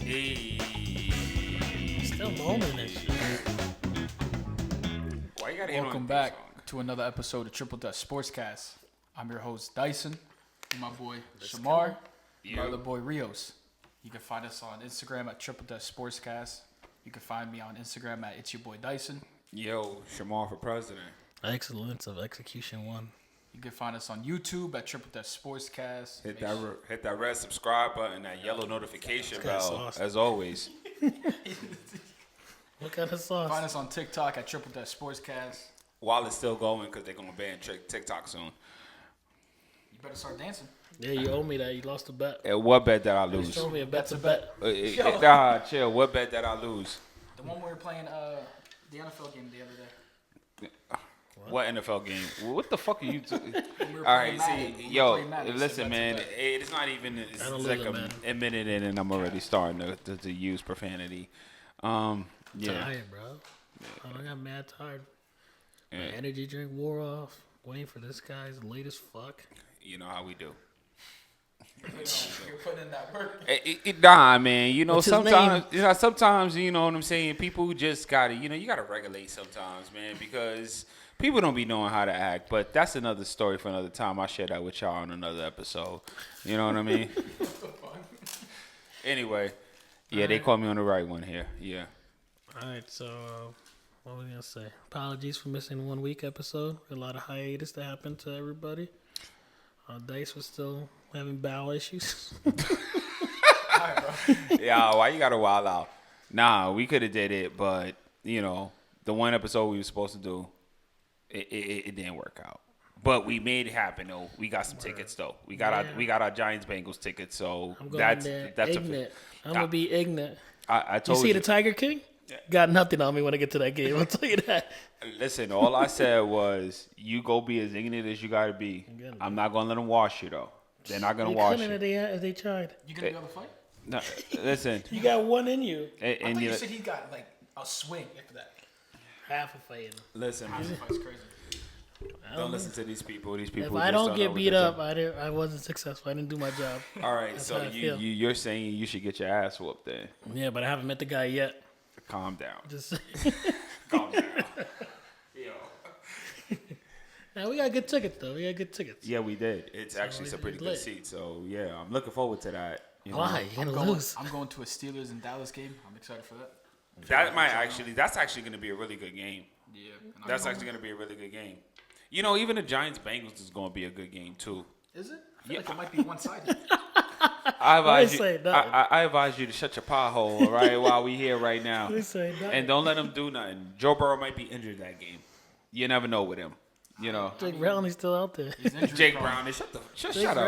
Hey. Still moaning and shit. Why you gotta hit on Welcome the back song? to another episode of Triple Dutch Sportscast. I'm your host Dyson, and my boy Shamar, and my other boy Rios. You can find us on Instagram at Triple Dutch Sportscast. You can find me on Instagram at It's Your Boy Dyson. Yo, Shamar for president. Excellence of execution one. You can find us on YouTube at Triple Dutch Sportscast. Hit that red subscribe button, that yellow notification got bell, sauce. as always. What kind of sauce? Find us on TikTok at Triple Dutch Sportscast. While it's still going, because they're gonna ban TikTok soon. You better start dancing. Yeah, you owe me that. You lost a bet. What bet did I You lose? told me a bet's a bet. Nah, chill. What bet did I lose? The one we were playing the NFL game the other day. What NFL game? What the fuck are you? We were All right, playing Madden. see, We were yo, playing Madden. We listen, said man. that's a bet. It's not even. It's I don't like lose it, man. a minute in, and I'm already starting to use profanity. Yeah. Tired, bro. I got mad tired. My Yeah. energy drink wore off. Waiting for this guy's late as fuck. You know how we do. You're putting in that work. Nah, man. You know, What's his sometimes, you know what I'm saying. People just gotta, you gotta regulate sometimes, man, because people don't be knowing how to act. But that's another story for another time. I'll share that with y'all on another episode. You know what I mean? Anyway, yeah, they caught me on the right one here. Yeah. Alright, so what was I gonna say? Apologies for missing 1 week episode. A lot of hiatus that happened to everybody. Dice was still having bowel issues. Yeah, why you gotta wild out? Nah, we could have did it, but you know, the one episode we were supposed to do, it didn't work out. But we made it happen though. We got some tickets though. We got our Giants Bengals tickets. So I'm going that's there that's ignorant. I'm gonna be ignorant. I You told see you. the Tiger King? Got nothing on me when I get to that game. I'll tell you that. Listen, all I said was you go be as ignorant as you gotta be. I'm not gonna let them wash you though. They're not gonna They wash couldn't you. if they tried. You gonna be on the fight? No, listen, You got one in you. I and thought you you said he got like a swing after that. Half a fight. listen. Half the fight's crazy. Don't listen to these people. These people. If I just don't know get what beat they're up, I wasn't successful. I didn't do my job. doing. All right, That's so how I feel. you're saying you should get your ass whooped then. Yeah, but I haven't met the guy yet. Calm down. Just Calm down. Yo. now we got good tickets though. We got good tickets. Yeah, we did. It's actually it's some pretty good lit. seats. So yeah, I'm looking forward to that. You know? Why? You're gonna lose. I'm going to a Steelers and Dallas game. I'm excited for that. That's actually going to be a really good game. Yeah. That's actually going to be a really good game. You know, even the Giants Bengals is going to be a good game too. Is it? I feel like it might be one-sided. I advise ain't you. saying nothing. I advise you to shut your pie hole, all right, while we here right now, They say nothing. and don't let him do nothing. Joe Burrow might be injured that game. You never know with him. You know, Jake Browning's still out there. He's injury Jake prone. Brown. Shut Jake up, bro.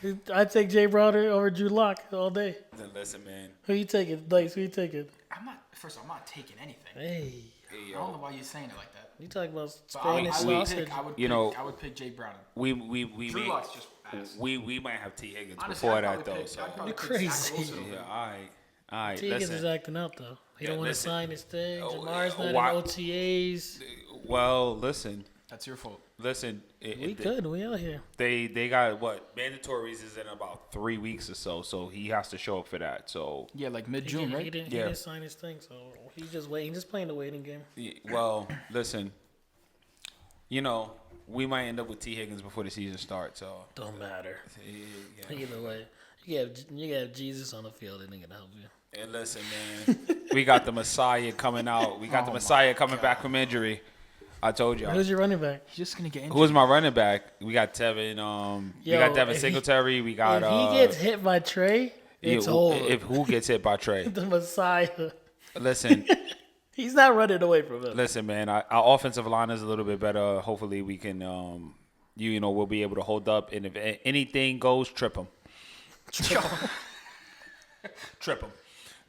Browning. I'd take Jay Browner over Drew Lock all day. Then listen, man. Who you taking? Dice, who you taking? I'm not taking anything. Hey, Hey, I don't know yo, why you're saying it like that. you talking about But Spanish sausage? I would pick Jay Brown. we Drew may- Lock's just ass. we might have T Higgins Honestly, before I'd that probably though. pick- So I'd probably You're pick Zach crazy. Wilson over yeah, him. all right. T Higgins is Listen. acting out though. He Yeah, don't want to listen. sign his thing. Oh, Jamar's not why- in OTAs. Well, listen. That's your fault. Listen, We good. We out here. they got what mandatories is in about 3 weeks or so he has to show up for that. So Yeah, like He mid-June, right? didn't Yeah. sign his thing, so he's just waiting. Just playing the waiting game. well, listen, you know we might end up with T Higgins before the season starts. So Don't matter. yeah. Either way, you have Jesus on the field, and they can help you. And listen, man, we got the Messiah coming out. We got the Oh, Messiah my coming back from injury. I told y'all. Who's your running back? He's just gonna get injured. Who's my running back? We got Tevin. We Yo, got Devin if he- Singletary. We got. If he gets hit by Trey, it's over. If who gets hit by Trey? The Messiah. Listen, He's not running away from him. listen, man. Our offensive line is a little bit better. Hopefully, we can. We'll be able to hold up, and if anything goes, trip him. Trip him,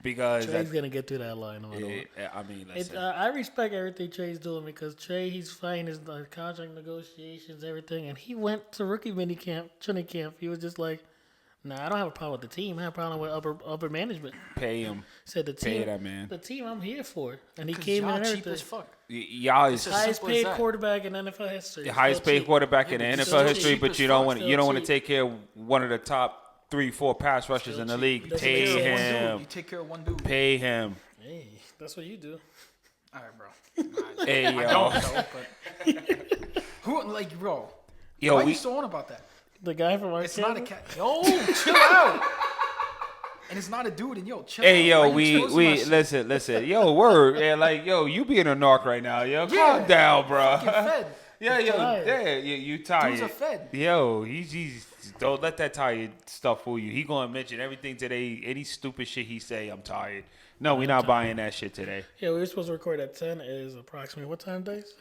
because Trey's gonna get through that line. No matter what. I mean, listen. I respect everything Trey's doing because Trey, he's fighting his contract negotiations, everything, and he went to rookie training camp. He was just like, "Nah, I don't have a problem with the team. I have a problem with upper management." Pay him. Said the Pay team, that man. the team I'm here for, and he 'Cause came in y'all and cheap everything. as fuck. Y'all is It's Highest simple as paid that. quarterback in NFL history. the highest Still paid cheap. quarterback in Yeah, the but NFL still history, cheap but as you don't fuck. want Still you don't want to cheap. take care of one of the top 3, 4 pass rushers in the league. Doesn't Pay make sense. him. You take care of one dude. Pay him. Hey, that's what you do. All right, bro. Hey, I yo. don't know, but who like, bro? Yo, why we- you so on about that? The guy from our It's not a campus? cat. Yo, chill out. And it's not a dude. And yo, chill out. Hey, yo, Why you choosing my shit? listen. Yo, word. Yeah, like, yo, you being a narc right now, yo. Yeah. Calm down, bro. Fucking fed. Yeah, yo, tired. yeah, you tired. Dudes are fed. Yo, he's don't let that tired stuff fool you. He gonna mention everything today. Any stupid shit he say, I'm tired. No, we not buying that shit today. Yeah, we were supposed to record at 10. It is approximately what time, Dice?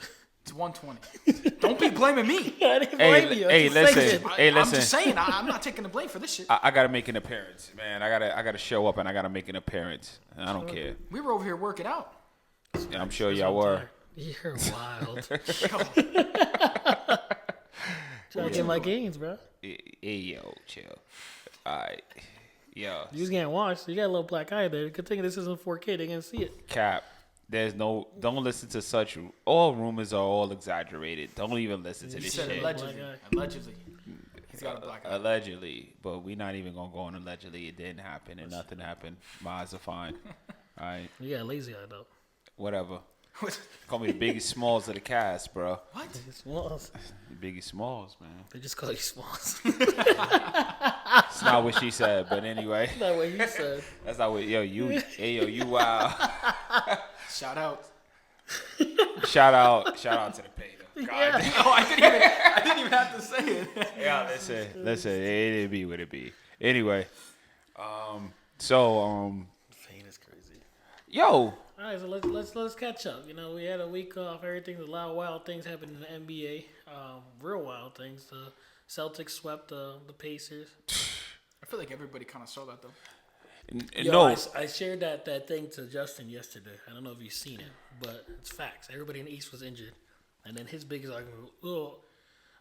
It's 120. Don't be blaming me. I didn't Hey, blame you. hey, I'm just saying. listen. Hey, I'm listen. just saying. I'm not taking the blame for this shit. I gotta make an appearance, man. I gotta show up and I gotta make an appearance. I don't care. We were over here working out. Yeah, I'm sure y'all were. You're wild. Trying to get my gains, bro. Hey, yo, chill. All right, yo, You was getting watched. You got a little black eye there. Good thing this isn't 4K. They can see it. Cap. Don't listen to such. All rumors are all exaggerated. Don't even listen to He this said shit. allegedly. Black eye. Allegedly. He's got a black eye. Allegedly, but we're not even gonna go on allegedly. It didn't happen and nothing happened. My eyes are fine. All right, You got a lazy eye, though. whatever. Call me the Biggie Smalls of the cast, bro. What? It's Smalls. The Biggie Smalls, man. They just call you Smalls. It's not what she said, but anyway, That's what he said. that's not what. Yo, you wow. Shout out. Shout out to the pay. God Yeah. Oh, I didn't even have to say it. Yeah, listen, it be what it be. Anyway, so Fane is crazy. yo, All right, so let's catch up. You know, we had a week off. Everything's a lot of wild things happened in the NBA. Real wild things. The Celtics swept the Pacers. I feel like everybody kind of saw that though. Yo, no, I shared that thing to Justin yesterday. I don't know if you've seen it, but it's facts. Everybody in the East was injured, and then his biggest argument, well,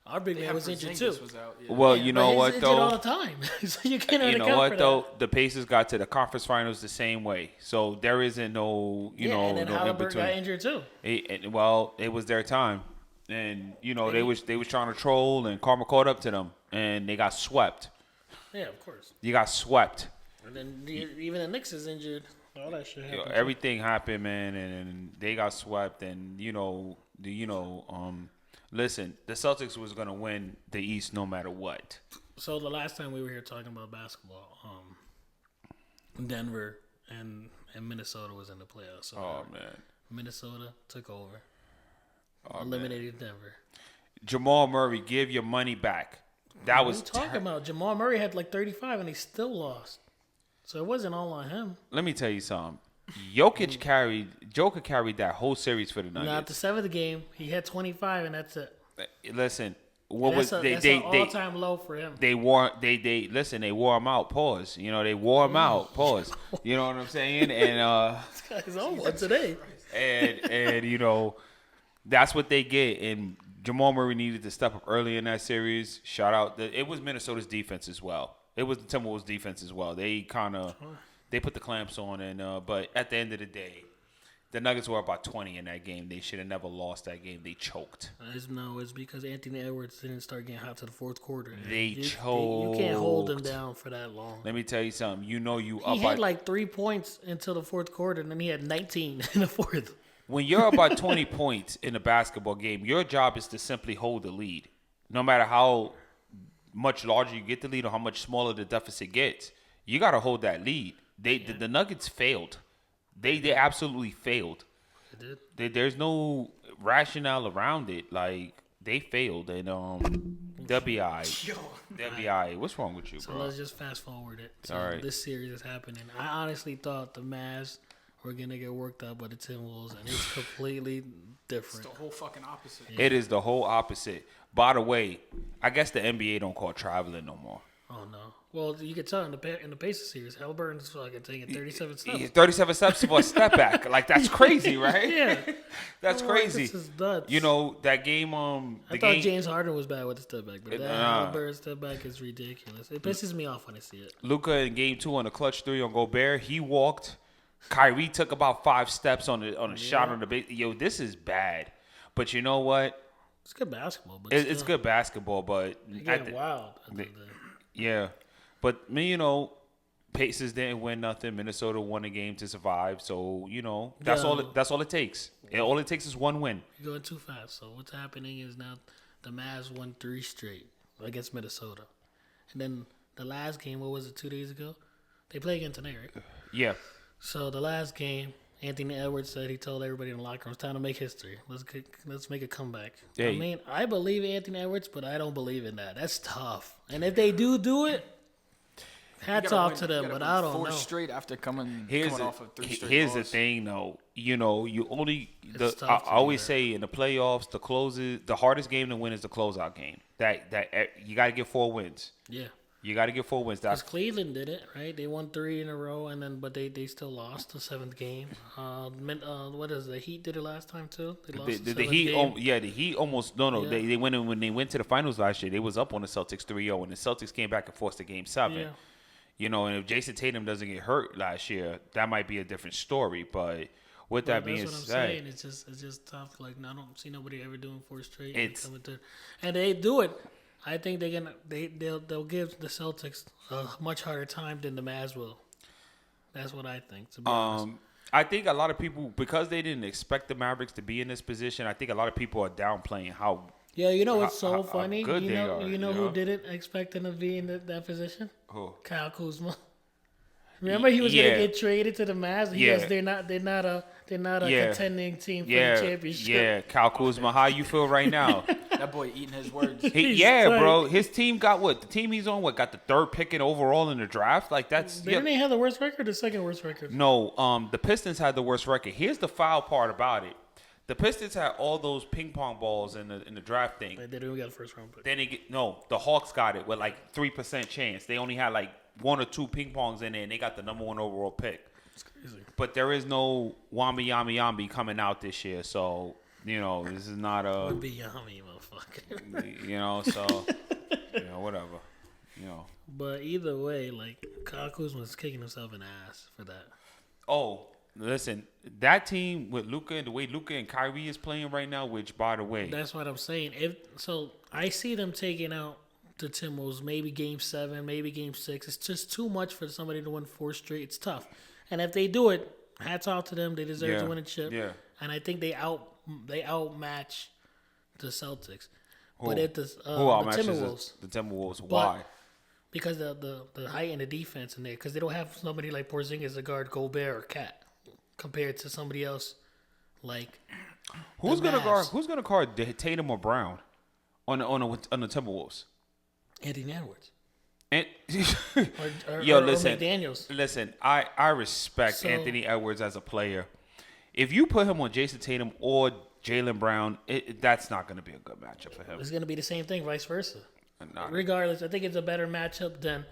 our big man was injured too. Porzingis was out, yeah. well, Yeah, you but know he's what injured all the though. time, so you can't You really know account what for though? The Pacers got to the conference finals the same way, so there isn't no, that. Yeah, and then no in Halliburton between. got injured too. Well, it was their time, and they was trying to troll, and karma caught up to them, and they got swept. Yeah, of course. You got swept. And then even the Knicks is injured. All that shit happened. Everything happened, man, and they got swept, and listen, the Celtics was gonna win the East no matter what. So the last time we were here talking about basketball, Denver and Minnesota was in the playoffs. So Oh man, Minnesota took over, oh, man. eliminated Denver. Jamal Murray, give your money back. That What was are you talking about? Jamal Murray had like 35 and he still lost. So it wasn't all on him. Let me tell you something. Joker carried that whole series for the Now at Nuggets. the seventh game, he had 25 and that's it. Listen, what was That's an all-time low for him. they wore him out. Pause. They wore him out. Pause. You know what I'm saying? And He's on one today. and that's what they get. And Jamal Murray needed to step up early in that series. Shout out. It was Minnesota's defense as well. It was the Timberwolves' defense as well. They put the clamps on, and but at the end of the day, the Nuggets were about 20 in that game. They should have never lost that game. They choked. It's because Anthony Edwards didn't start getting hot to the fourth quarter. They You can't hold him choked. down for that long. Let me tell you something. You He up had by like 3 points until the fourth quarter, and then he had 19 in the fourth. when you're about 20 points in a basketball game, your job is to simply hold the lead. No matter how much larger you get the lead or how much smaller the deficit gets, you got to hold that lead. The Nuggets failed. They absolutely failed. They did. There's no rationale around it. Like they failed, and WI. What's wrong with you, So bro? let's just fast forward it. So All right. this series is happening. I honestly thought the Mavs were gonna get worked out by the Timberwolves, and it's completely It's different. the whole fucking opposite. It is the whole opposite. By the way, I guess the NBA don't call traveling no more. Oh no! Well, you could tell in the Pacers series, Halliburton's fucking taking 37 steps. 37 steps for a step back. Like that's crazy, right? Yeah, That's I'm like, crazy. This is nuts. That game. I The thought game. James Harden was bad with the step back, but that Nah. Halliburton step back is ridiculous. It pisses me off when I see it. Luka in game 2 on the clutch 3 on Gobert. He walked. Kyrie took about 5 steps on a shot on the base. Yo, this is bad. But you know what? It's good basketball, but It's still, good basketball, but It's getting wild. yeah. But Pacers didn't win nothing. Minnesota won a game to survive. So that's Yeah. all it takes. All it takes is one win. You're going too fast. So what's happening is now the Mavs won 3 straight against Minnesota. And then the last game, what was it, 2 days ago? They play again tonight, right? Yeah. So the last game, Anthony Edwards said he told everybody in the locker room, it's time to make history. Let's make a comeback. Yeah. I mean, I believe Anthony Edwards, but I don't believe in that. That's tough. And if they do it, hats off to them, but I don't four know. straight after coming off of 3 straight Here's the losses. thing, though. You only I tough to always do say in the playoffs, the hardest game to win is the closeout game. That you got to get 4 wins. Yeah. You got to get 4 wins. Because That's Cleveland did it, right? They won 3 in a row, but they still lost the 7th game. What is it? The Heat did it last time too. They lost the the 7th Heat. game. The Heat almost no. Yeah. They went when they went to the finals last year. They was up on the Celtics 3-0, and the Celtics came back and forced the game 7. Yeah. And if Jason Tatum doesn't get hurt last year, that might be a different story. But with that being That's what I'm said, saying. It's just tough. Like I don't see nobody ever doing 4 straight. It's- And they do it. I think they'll give the Celtics a much harder time than the Mavs will. That's what I think. To be honest. I think a lot of people, because they didn't expect the Mavericks to be in this position, I think a lot of people are downplaying how. Yeah, you know what's so how funny? good You they know, are, you know you who know? didn't expect him to be in that position? Who? Kyle Kuzma. Remember he was Yeah. gonna get traded to the Mavs. Yeah. Yes, they're not a Yeah. contending team for Yeah, the championship. yeah. Kyle Kuzma, how you feel right now? That boy eating his words. He's Yeah, like- bro. His team got what? The team he's on, got the 3rd pick in overall in the draft? Like that's Didn't they have the worst record? The second worst record. No, the Pistons had the worst record. Here's the foul part about it. The Pistons had all those ping pong balls in the draft thing. They didn't get the first round pick. Then the Hawks got it with like 3% chance. They only had like 1 or 2 ping pongs in there, and they got the number 1 overall pick. It's crazy. But there is no Wambi Yami Yambi coming out this year, so this is not a Be yummy, motherfucker. so whatever. But either way, like Kyle Kuzma's kicking himself in the ass for that. Oh, listen, that team with Luka and the way Luka and Kyrie is playing right now, which by the way, That's what I'm saying. I see them taking out the Timberwolves, maybe game 7, maybe game 6. It's just too much for somebody to win 4 straight. It's tough. And if they do it, hats off to them. They deserve to win a chip. Yeah. And I think they outmatch the Celtics. Who? But if the Who Timberwolves, outmatches the Timberwolves? Why? because the height and the defense in there, because they don't have somebody like Porzingis to guard Gobert or Cat compared to somebody else like Who's the gonna guard? Mavs. Who's gonna guard Tatum or Brown on the Timberwolves? Anthony Edwards And or Yo, or listen. McDaniels. Listen, I respect So- Anthony Edwards as a player. If you put him on Jason Tatum or Jaylen Brown, that's not going to be a good matchup for him. It's going to be the same thing, vice versa. Nah. Regardless, I think it's a better matchup than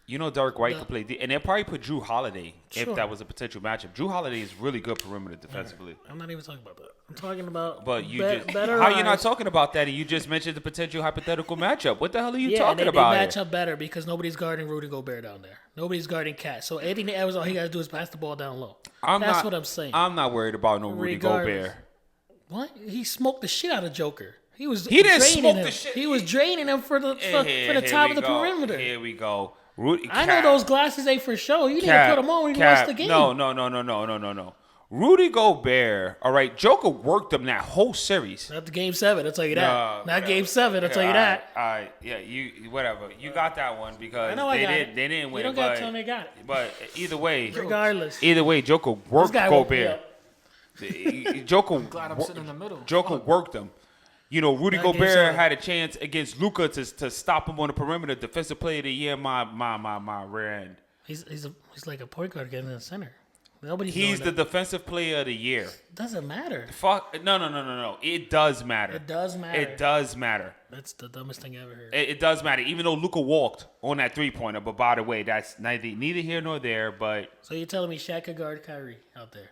Derek White could play, and they'll probably put Drew Holiday Sure. if that was a potential matchup. Drew Holiday is really good perimeter defensively. I'm not even talking about that. I'm talking about But you just better how you not eyes. talking about that, and you just mentioned the potential hypothetical matchup. What the hell are you Yeah, talking they about? match here? up better because nobody's guarding Rudy Gobert down there. Nobody's guarding Cat. So Anthony Edwards, all he got to do is pass the ball down low. That's what I'm saying. I'm not worried about no Rudy Regardless. Gobert. What? He smoked the shit out of Joker. He was He didn't draining smoke him. the shit. He was draining him for the Here top we of the go. perimeter. Here we go. Rudy, I know those glasses ain't for show. You need to Cap, put them on when you Cap, watch the game. No. Rudy Gobert, all right, Joker worked them that whole series. Not the game 7, I'll tell you that. No, Not game 7, I'll tell you that. All right, yeah, you whatever. You got that one because I know I got it. they didn't win You it. don't gotta But, tell me I got it. but either way, Regardless. Joker This worked guy woke me Gobert. up. Joker, Glad I'm sitting in the middle. Joker worked them. Rudy That game Gobert seven. had a chance against Luka to stop him on the perimeter. Defensive player of the year, my rear end. He's like a point guard getting in the center. Nobody's He's the doing that. defensive player of the year. Doesn't matter. Fuck no. It does matter. It does matter. It does matter. That's the dumbest thing I ever heard. It does matter. Even though Luka walked on that 3-pointer, but by the way, that's neither here nor there. But So you're telling me Shaq could guard Kyrie out there?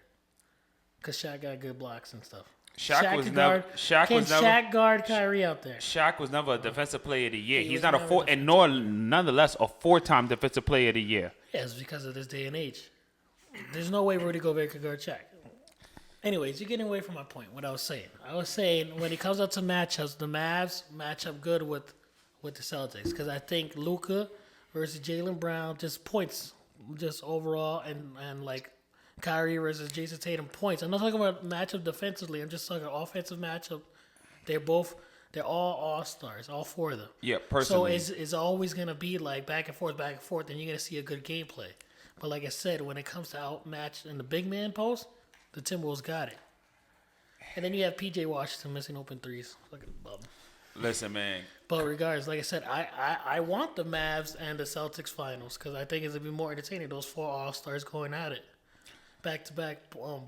Because Shaq got good blocks and stuff. Shaq was could never- guard- Shaq can was never- Shaq guard Kyrie out there? Shaq was never a defensive player of the year. He He's was not a never four, a and nor nonetheless a 4-time defensive player of the year. Yeah, it's because of this day and age. There's no way Rudy Gobert could guard Shaq. Anyways, you're getting away from my point. What I was saying when it comes up to matchups, the Mavs match up good with the Celtics because I think Luka versus Jaylen Brown, just points, just overall, and like Kyrie versus Jason Tatum points. I'm not talking about matchup defensively. I'm just talking offensive matchup. They're all stars, all four of them. Yeah, So personally. it's always gonna be like back and forth, and you're gonna see a good gameplay. But like I said, when it comes to outmatch in the big man post, the Timberwolves got it. And then you have PJ Washington missing open threes. Look at the bum. Listen, man. But regardless, like I said, I want the Mavs and the Celtics finals because I think it's gonna be more entertaining. Those four All Stars going at it, back to back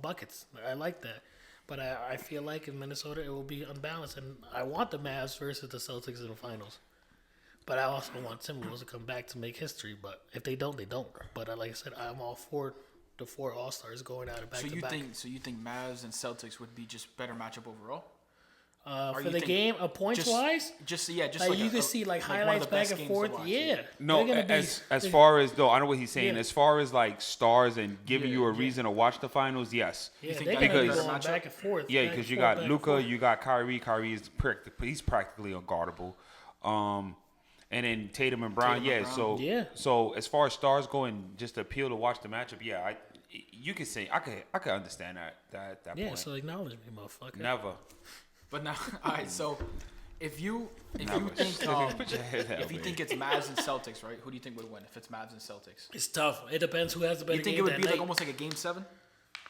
buckets. I like that. But I feel like in Minnesota it will be unbalanced, and I want the Mavs versus the Celtics in the finals. But I also want Timberwolves to come back to make history. But if they don't, they don't. But like I said, I'm all for the four All Stars going at it back to back. So you think Mavs and Celtics would be just better matchup overall? For you the think game, points wise, just like like you can see like highlights one of the back best and games to forth. watch. Yeah, No, they're gonna be, as far as though I know what he's saying. Yeah. As far as like stars and giving Yeah, you a yeah. reason to watch the finals, yes. yeah, think they're that gonna be because- going back and forth. Yeah, back because and you forth, got back and Luka, forth. you got Kyrie. Kyrie is he's practically unguardable. And then Tatum and Brown. Tatum and Yeah, Brown. so Yeah. So as far as stars go and just appeal to watch the matchup, yeah, you can say I could understand that Yeah, point. so acknowledge me, motherfucker. Never. But now, all right. So if you Never. think Put your head down, if you man. think it's Mavs and Celtics, right? Who do you think would win if it's Mavs and Celtics? It's tough. It depends who has the better You think game it would that be like night. almost like a game 7?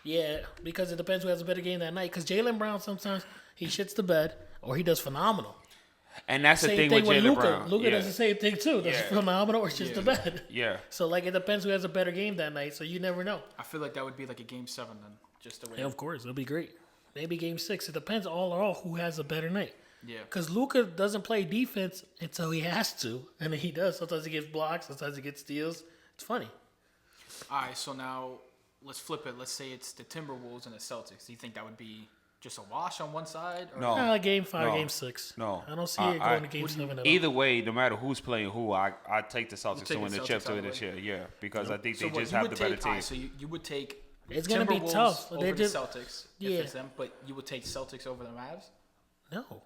Yeah, because it depends who has a better game that night. Because Jaylen Brown sometimes he shits the bed or he does phenomenal. And that's the Same thing thing with with Jaylen Luka. Brown. Luka yeah. does the same thing too. Does Yeah. phenomenal or shits the bed. Yeah. So like it depends who has a better game that night. So you never know. I feel like that would be like a game 7 then, just the way. Yeah, of course, it'll be great. Maybe game 6. It depends all who has a better night. Yeah. Because Luka doesn't play defense until he has to, and then he does. Sometimes he gets blocks, sometimes he gets steals. It's funny. All right. So now let's flip it. Let's say it's the Timberwolves and the Celtics. Do you think that would be just a wash on one side? Or No. Game 5, No. game 6. No. I don't see I- it I- going to game 7 at all. Either way, no matter who's playing who, I take the Celtics to take win the the chip Celtics to out win of the the way? chip. Yeah, because I think So they what just you have would the better take, team. alright, so you would take It's gonna be Timberwolves tough. over They're the just- Celtics Yeah. if it's them, but you would take Celtics over the Mavs. No.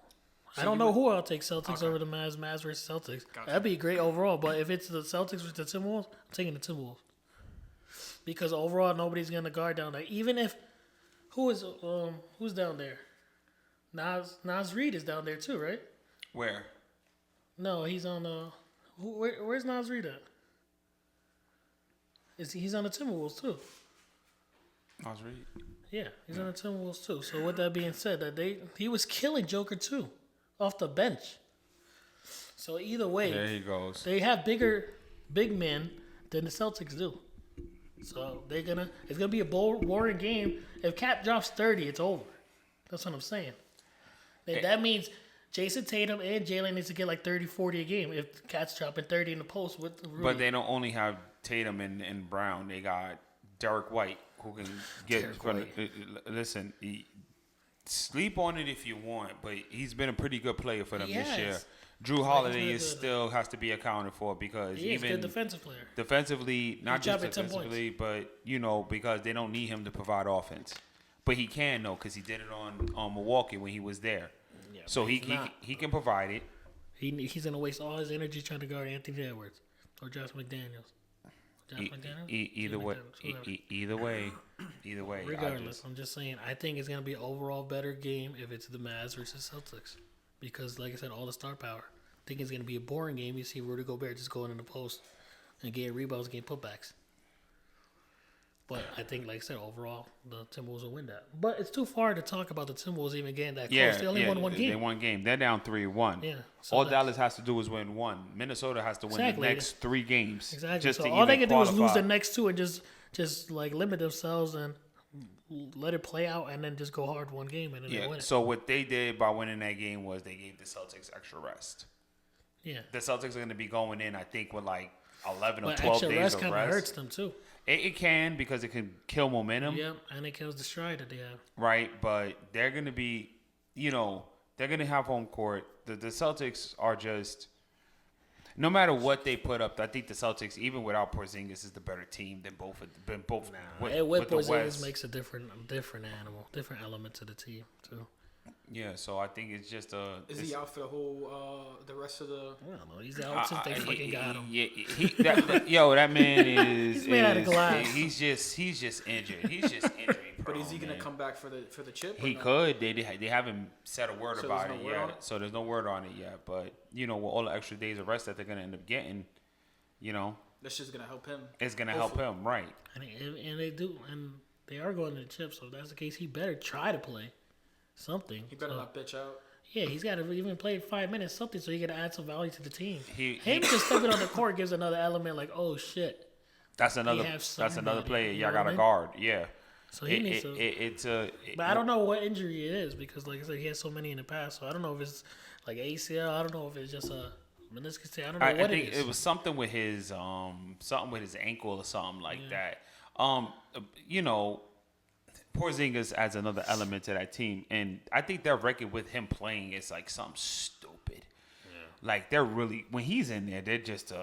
I you don't know would- who I'll take Celtics Okay. over the Mavs versus Celtics. Gotcha. That'd be great overall. But if it's the Celtics versus the Timberwolves, I'm taking the Timberwolves. Because overall, nobody's going to guard down there. Even if, who's down there? Nas Reed is down there too, right? Where? No, he's on where's Nas Reed at? He's on the Timberwolves too. Nas Reed. Yeah, he's on the Timberwolves too. So with that being said, he was killing Joker too, off the bench. So either way, There he goes. they have big men than the Celtics do. So it's gonna be a boring game. If Cap drops 30, it's over. That's what I'm saying. And that means Jason Tatum and Jalen needs to get like 30, 40 a game if Cat's dropping 30 in the post with Rudy. But they don't only have Tatum and Brown. They got Derek White who can get. Derek From White. Listen, sleep on it if you want, but he's been a pretty good player for them this Yes. year. Drew Holiday really is good. still has to be accounted for because he is a even good defensive player. defensively, not just dropping 10 points. defensively, but because they don't need him to provide offense. But he can though, because he did it on Milwaukee when he was there. Yeah, So but he he's not. he can provide it. He's gonna waste all his energy trying to guard Anthony Edwards or Josh McDaniels. Josh McDaniels? Either Jim way, McDaniels, whoever. either way. Regardless, I'm just saying I think it's gonna be an overall better game if it's the Mavs versus Celtics, because like I said, all the star power. I think it's gonna be a boring game. You see Rudy Gobert just going in the post and getting rebounds, getting putbacks. But I think, like I said, overall the Timberwolves will win that. But it's too far to talk about the Timberwolves even getting that close. Yeah, They only won one They game. won game. They're down 3-1. Yeah, so All that's- Dallas has to do is win one. Minnesota has to win Exactly. the next 3 games. Exactly. Just So to all they even can do is lose qualify. the next two and just like limit themselves and let it play out and then just go hard one game and then they Yeah. win it. So what they did by winning that game was they gave the Celtics extra rest. Yeah. The Celtics are going to be going in, I think, with like 11 or But 12 extra days rest of kind of rest. hurts them too. It can because it can kill momentum. Yep, and it kills the stride that they have. Right, but they're going to be, they're going to have home court. The Celtics are just, no matter what they put up, I think the Celtics, even without Porzingis, is the better team than both. With the Porzingis West. makes a different animal, different element to the team too. Yeah, so I think it's just Is he out for the whole the rest of the? I don't know. He's out since they fucking got him. Yeah, that man is. He's made out of glass. He's just injured. He's just injury prone. But is he gonna man. come back for the chip? He or no? could. They haven't said a word So about there's it no word on yet. it? So there's no word on it yet. But with all the extra days of rest that they're gonna end up getting, That's just gonna help him. it's gonna help him, right? And they do, and they are going to the chip. So if that's the case, he better try to play something. He better So, not bitch out. Yeah, he's got to even play 5 minutes, something, so he can add some value to the team. He Just stepping on the court gives another element. Like, oh shit. that's another have that's another somebody, player you y'all know what got I to mean? guard. Yeah. So he needs to. But I don't know what injury it is because, like I said, he has so many in the past. So I don't know if it's like ACL. I don't know if it's just a meniscus tear. I don't know I what think it is. it was something with his ankle or something like that. Porzingis adds another element to that team, and I think their record with him playing is like something stupid. Like they're really when he's in there, they're just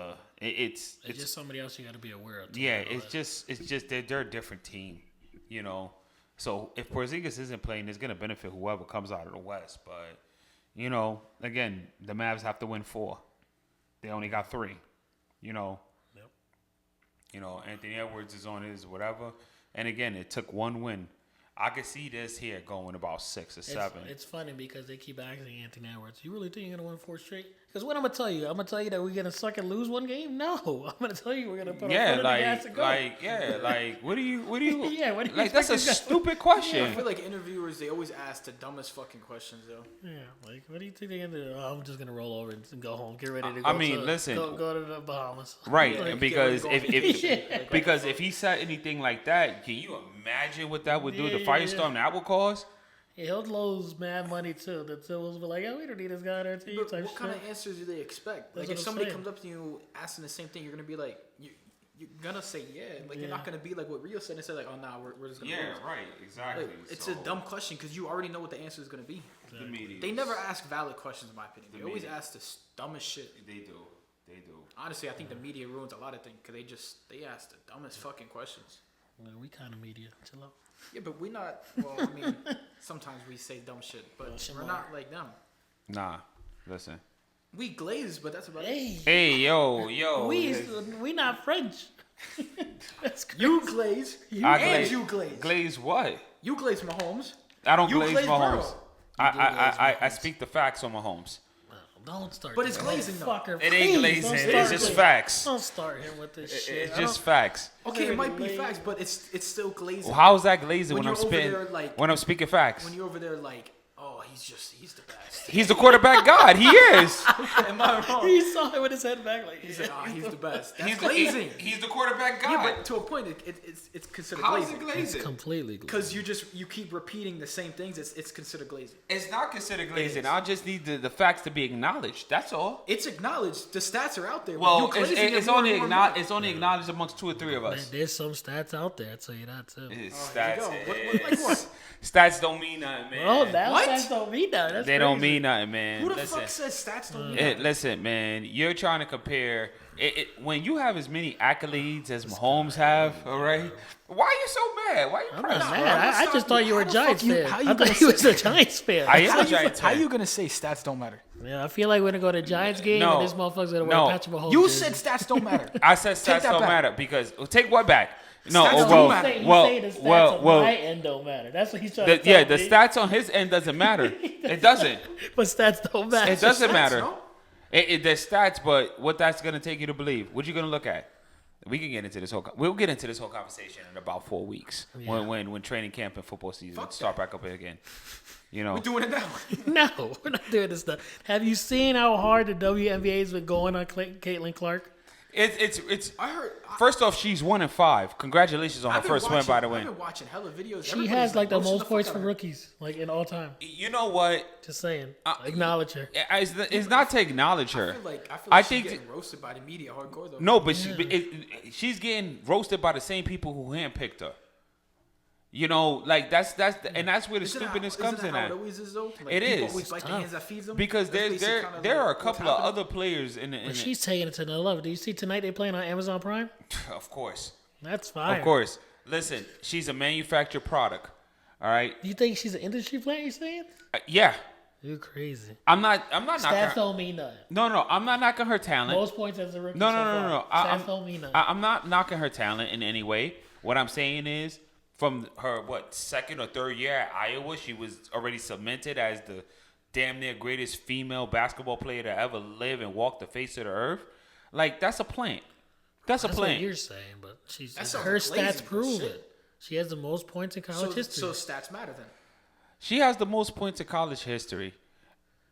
it's just somebody else you got to be aware of. yeah, it's just they're a different team, So if Porzingis isn't playing, it's gonna benefit whoever comes out of the West. But again, the Mavs have to win 4. They only got 3. Yep. Anthony Edwards is on his whatever, and again, it took 1 win. I could see this here going about 6 or 7. It's funny because they keep asking Anthony Edwards, "You really think you're gonna win 4 straight?" Because what I'm gonna tell you, that we're gonna suck and lose 1 game. No, I'm gonna tell you we're gonna put our foot in the gas and go. What do you? Yeah, what do you Like that's a expect stupid I question. feel like interviewers they always ask the dumbest fucking questions though. Yeah, like what do you think they're gonna do? Oh, I'm just gonna roll over and go home, get ready to go. I mean, listen. go to the Bahamas. Right, Like, because get if if he said anything like that, can you imagine what that would do? The firestorm that would cause. yeah, he'll lose mad money too. The Timberwolves will be like, "Oh, we don't need this guy on our team." But type what kind shit. of answers do they expect? That's Like if what I'm somebody saying. comes up to you asking the same thing, you're gonna be like, you're gonna say yeah. Like you're Yeah. not gonna be like what Rio said and say like, oh nah, we're just gonna. lose. right, exactly. Like, it's a dumb question because you already know what the answer is gonna be. The media. They never ask valid questions, in my opinion. They The always media. ask the dumbest shit. They do. Honestly, I think the media ruins a lot of things because they ask the dumbest fucking questions. Well, we kind of media. Chill out. Yeah, but we're not. Well, I mean, sometimes we say dumb shit, but we're not like them. Nah, listen. We glaze, but that's about it. Hey, Hey, yo. we not French. That's crazy. You glaze, I and you glaze. Glaze what? You glaze Mahomes. I don't You glaze glaze Mahomes. Burrow. I speak the facts on Mahomes. Don't start. But it's that. glazing, though. Fucker, It ain't please, glazing. don't It's start just him. facts. Don't start him with this shit. It's just facts. Okay, it might be glaze. facts, but it's still glazing. Well, how is that glazing When when I'm you're over spitting? there, like- When I'm speaking facts. When you're over there, like, oh, he's the best. He's the quarterback god. He is. Am I wrong? He saw it with his head back like He's like, oh, he's the best. That's He's glazing. He's the quarterback Yeah, god. but to a point, it's considered How is glazing. it glazing? completely. Because you keep repeating the same things. It's considered glazing. It's not considered glazing. is. I just need the facts to be acknowledged. That's all. It's acknowleded. The stats are out there. but Well, you glazing it it's more only and more and more. acknowledged. It's only acknowledged amongst 2 or 3 of Man, us. there's some stats out there. I tell you that too. It's there you stats. go. Like what? Stats don't mean nothing, man. Oh, that What? stats don't mean that. That's They don't crazy. mean nothing, man. Who the Listen. fuck says stats don't mean Listen, man, you're trying to compare when you have as many accolades as Mahomes have, all right? Why are you so mad? Why are you I'm pressed? not mad. I just thought you were a How the fuck Giants you- fan. how you I gonna thought he was say- a Giants fan. I am How a Giants you fan. gonna say stats don't matter? Yeah, I feel like we're gonna go to a Giants game No. and this motherfucker's gonna No. wear Patrick Mahomes. You jersey. said stats don't matter. I said stats Take that don't back. matter because take what back? No, Stats oh, don't well, matter. He's well, saying the stats well, on well, my end don't matter. That's what he's trying to yeah, tell the me. stats on his end doesn't matter. It doesn't. But stats don't matter. It doesn't Stats, matter. no? The stats, but what that's gonna take you to believe? What you gonna look at? We can get into this we'll get into this whole conversation in about 4 weeks when training camp and football season Fuck start back up again. You know, We're doing it now. No, we're not doing this stuff. Have you seen how hard the WNBA's been going on Caitlin Clark? it's. I heard. First off, she's 1-5. Congratulations on her I've been first win, by the way. I've been watching hella videos. She Everybody's has like the roasting most fuck points out for of her. rookies, like in all time. You know what? Just saying. Acknowledge her. It's not to acknowledge her. I feel like I she's think getting roasted by the media hardcore though. no, but she's getting roasted by the same people who handpicked her. You know, like that's where the stupidness comes in How at. it always is though? Like, It people is. always bite the hands that feeds them. Because That's basically there kind of there are a like what's couple of happening. other players in the But she's taking it to another level. Do you see tonight they playing on Amazon Prime? of course. That's fire. Of course. Listen, she's a manufactured product. All right. You think she's an industry player? You saying? Yeah. You're crazy. I'm not knocking Stats her. don't mean nothing. No, I'm not knocking her talent. Most points as a rookie. No. Stats don't mean nothing. I'm not knocking her talent in any way. What I'm saying is, from her second or third year at Iowa, she was already cemented as the damn near greatest female basketball player to ever live and walk the face of the earth. Like, that's a plant. That's a That's plant. what you're saying, but That sounds her like stats lazy, prove shit. it. She has the most points in college history. So stats matter then. She has the most points in college history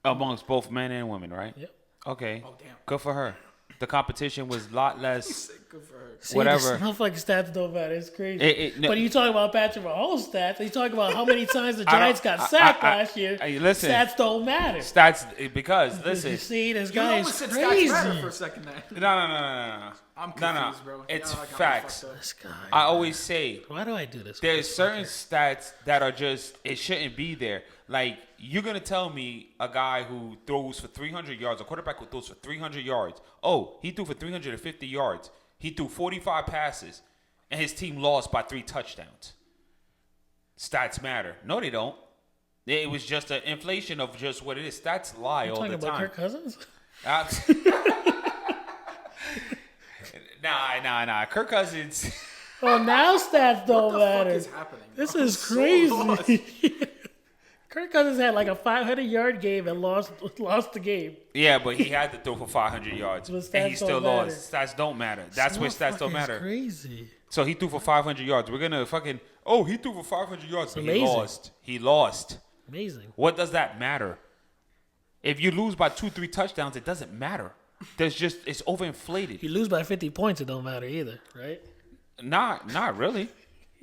amongst both men and women, right? Yep. Okay. Oh, damn. Good for her. The competition was a lot less. Good for her. See, Whatever. This motherfucking stats don't matter. It's crazy. No. But you talking about Patrick Mahomes stats. You talking about how many times the Giants got sacked last year. Listen. Stats don't matter. Stats, because, listen. You see, this You guy almost is said stats matter crazy. for a second there. No. I'm confused, bro. It's Y'all got me facts. fucked up. This guy. I always say Why do I do this? there's certain stats that are just, it shouldn't be there. Like, you're going to tell me a guy who throws for 300 yards, a quarterback who throws for 300 yards. Oh, he threw for 350 yards. He threw 45 passes, and his team lost by 3 touchdowns. Stats matter. No, they don't. It was just an inflation of just what it is. Stats lie You all talking the about time. Kirk Cousins? Nah. Kirk Cousins. Oh, now stats don't What the matter. fuck is happening? This I'm is so crazy. lost. Kirk Cousins had like a 500-yard game and lost the game. Yeah, but he had to throw for 500 yards, But and he stats still don't lost. Stats don't matter. That's where stats don't Motherfucker's matter. Crazy. So he threw for 500 yards. We're gonna fucking. Oh, he threw for 500 yards, but he amazing. lost. He lost. Amazing. What does that matter? If you lose by 2-3 touchdowns, it doesn't matter. It's overinflated. If you lose by 50 points, it don't matter either, right? Not really.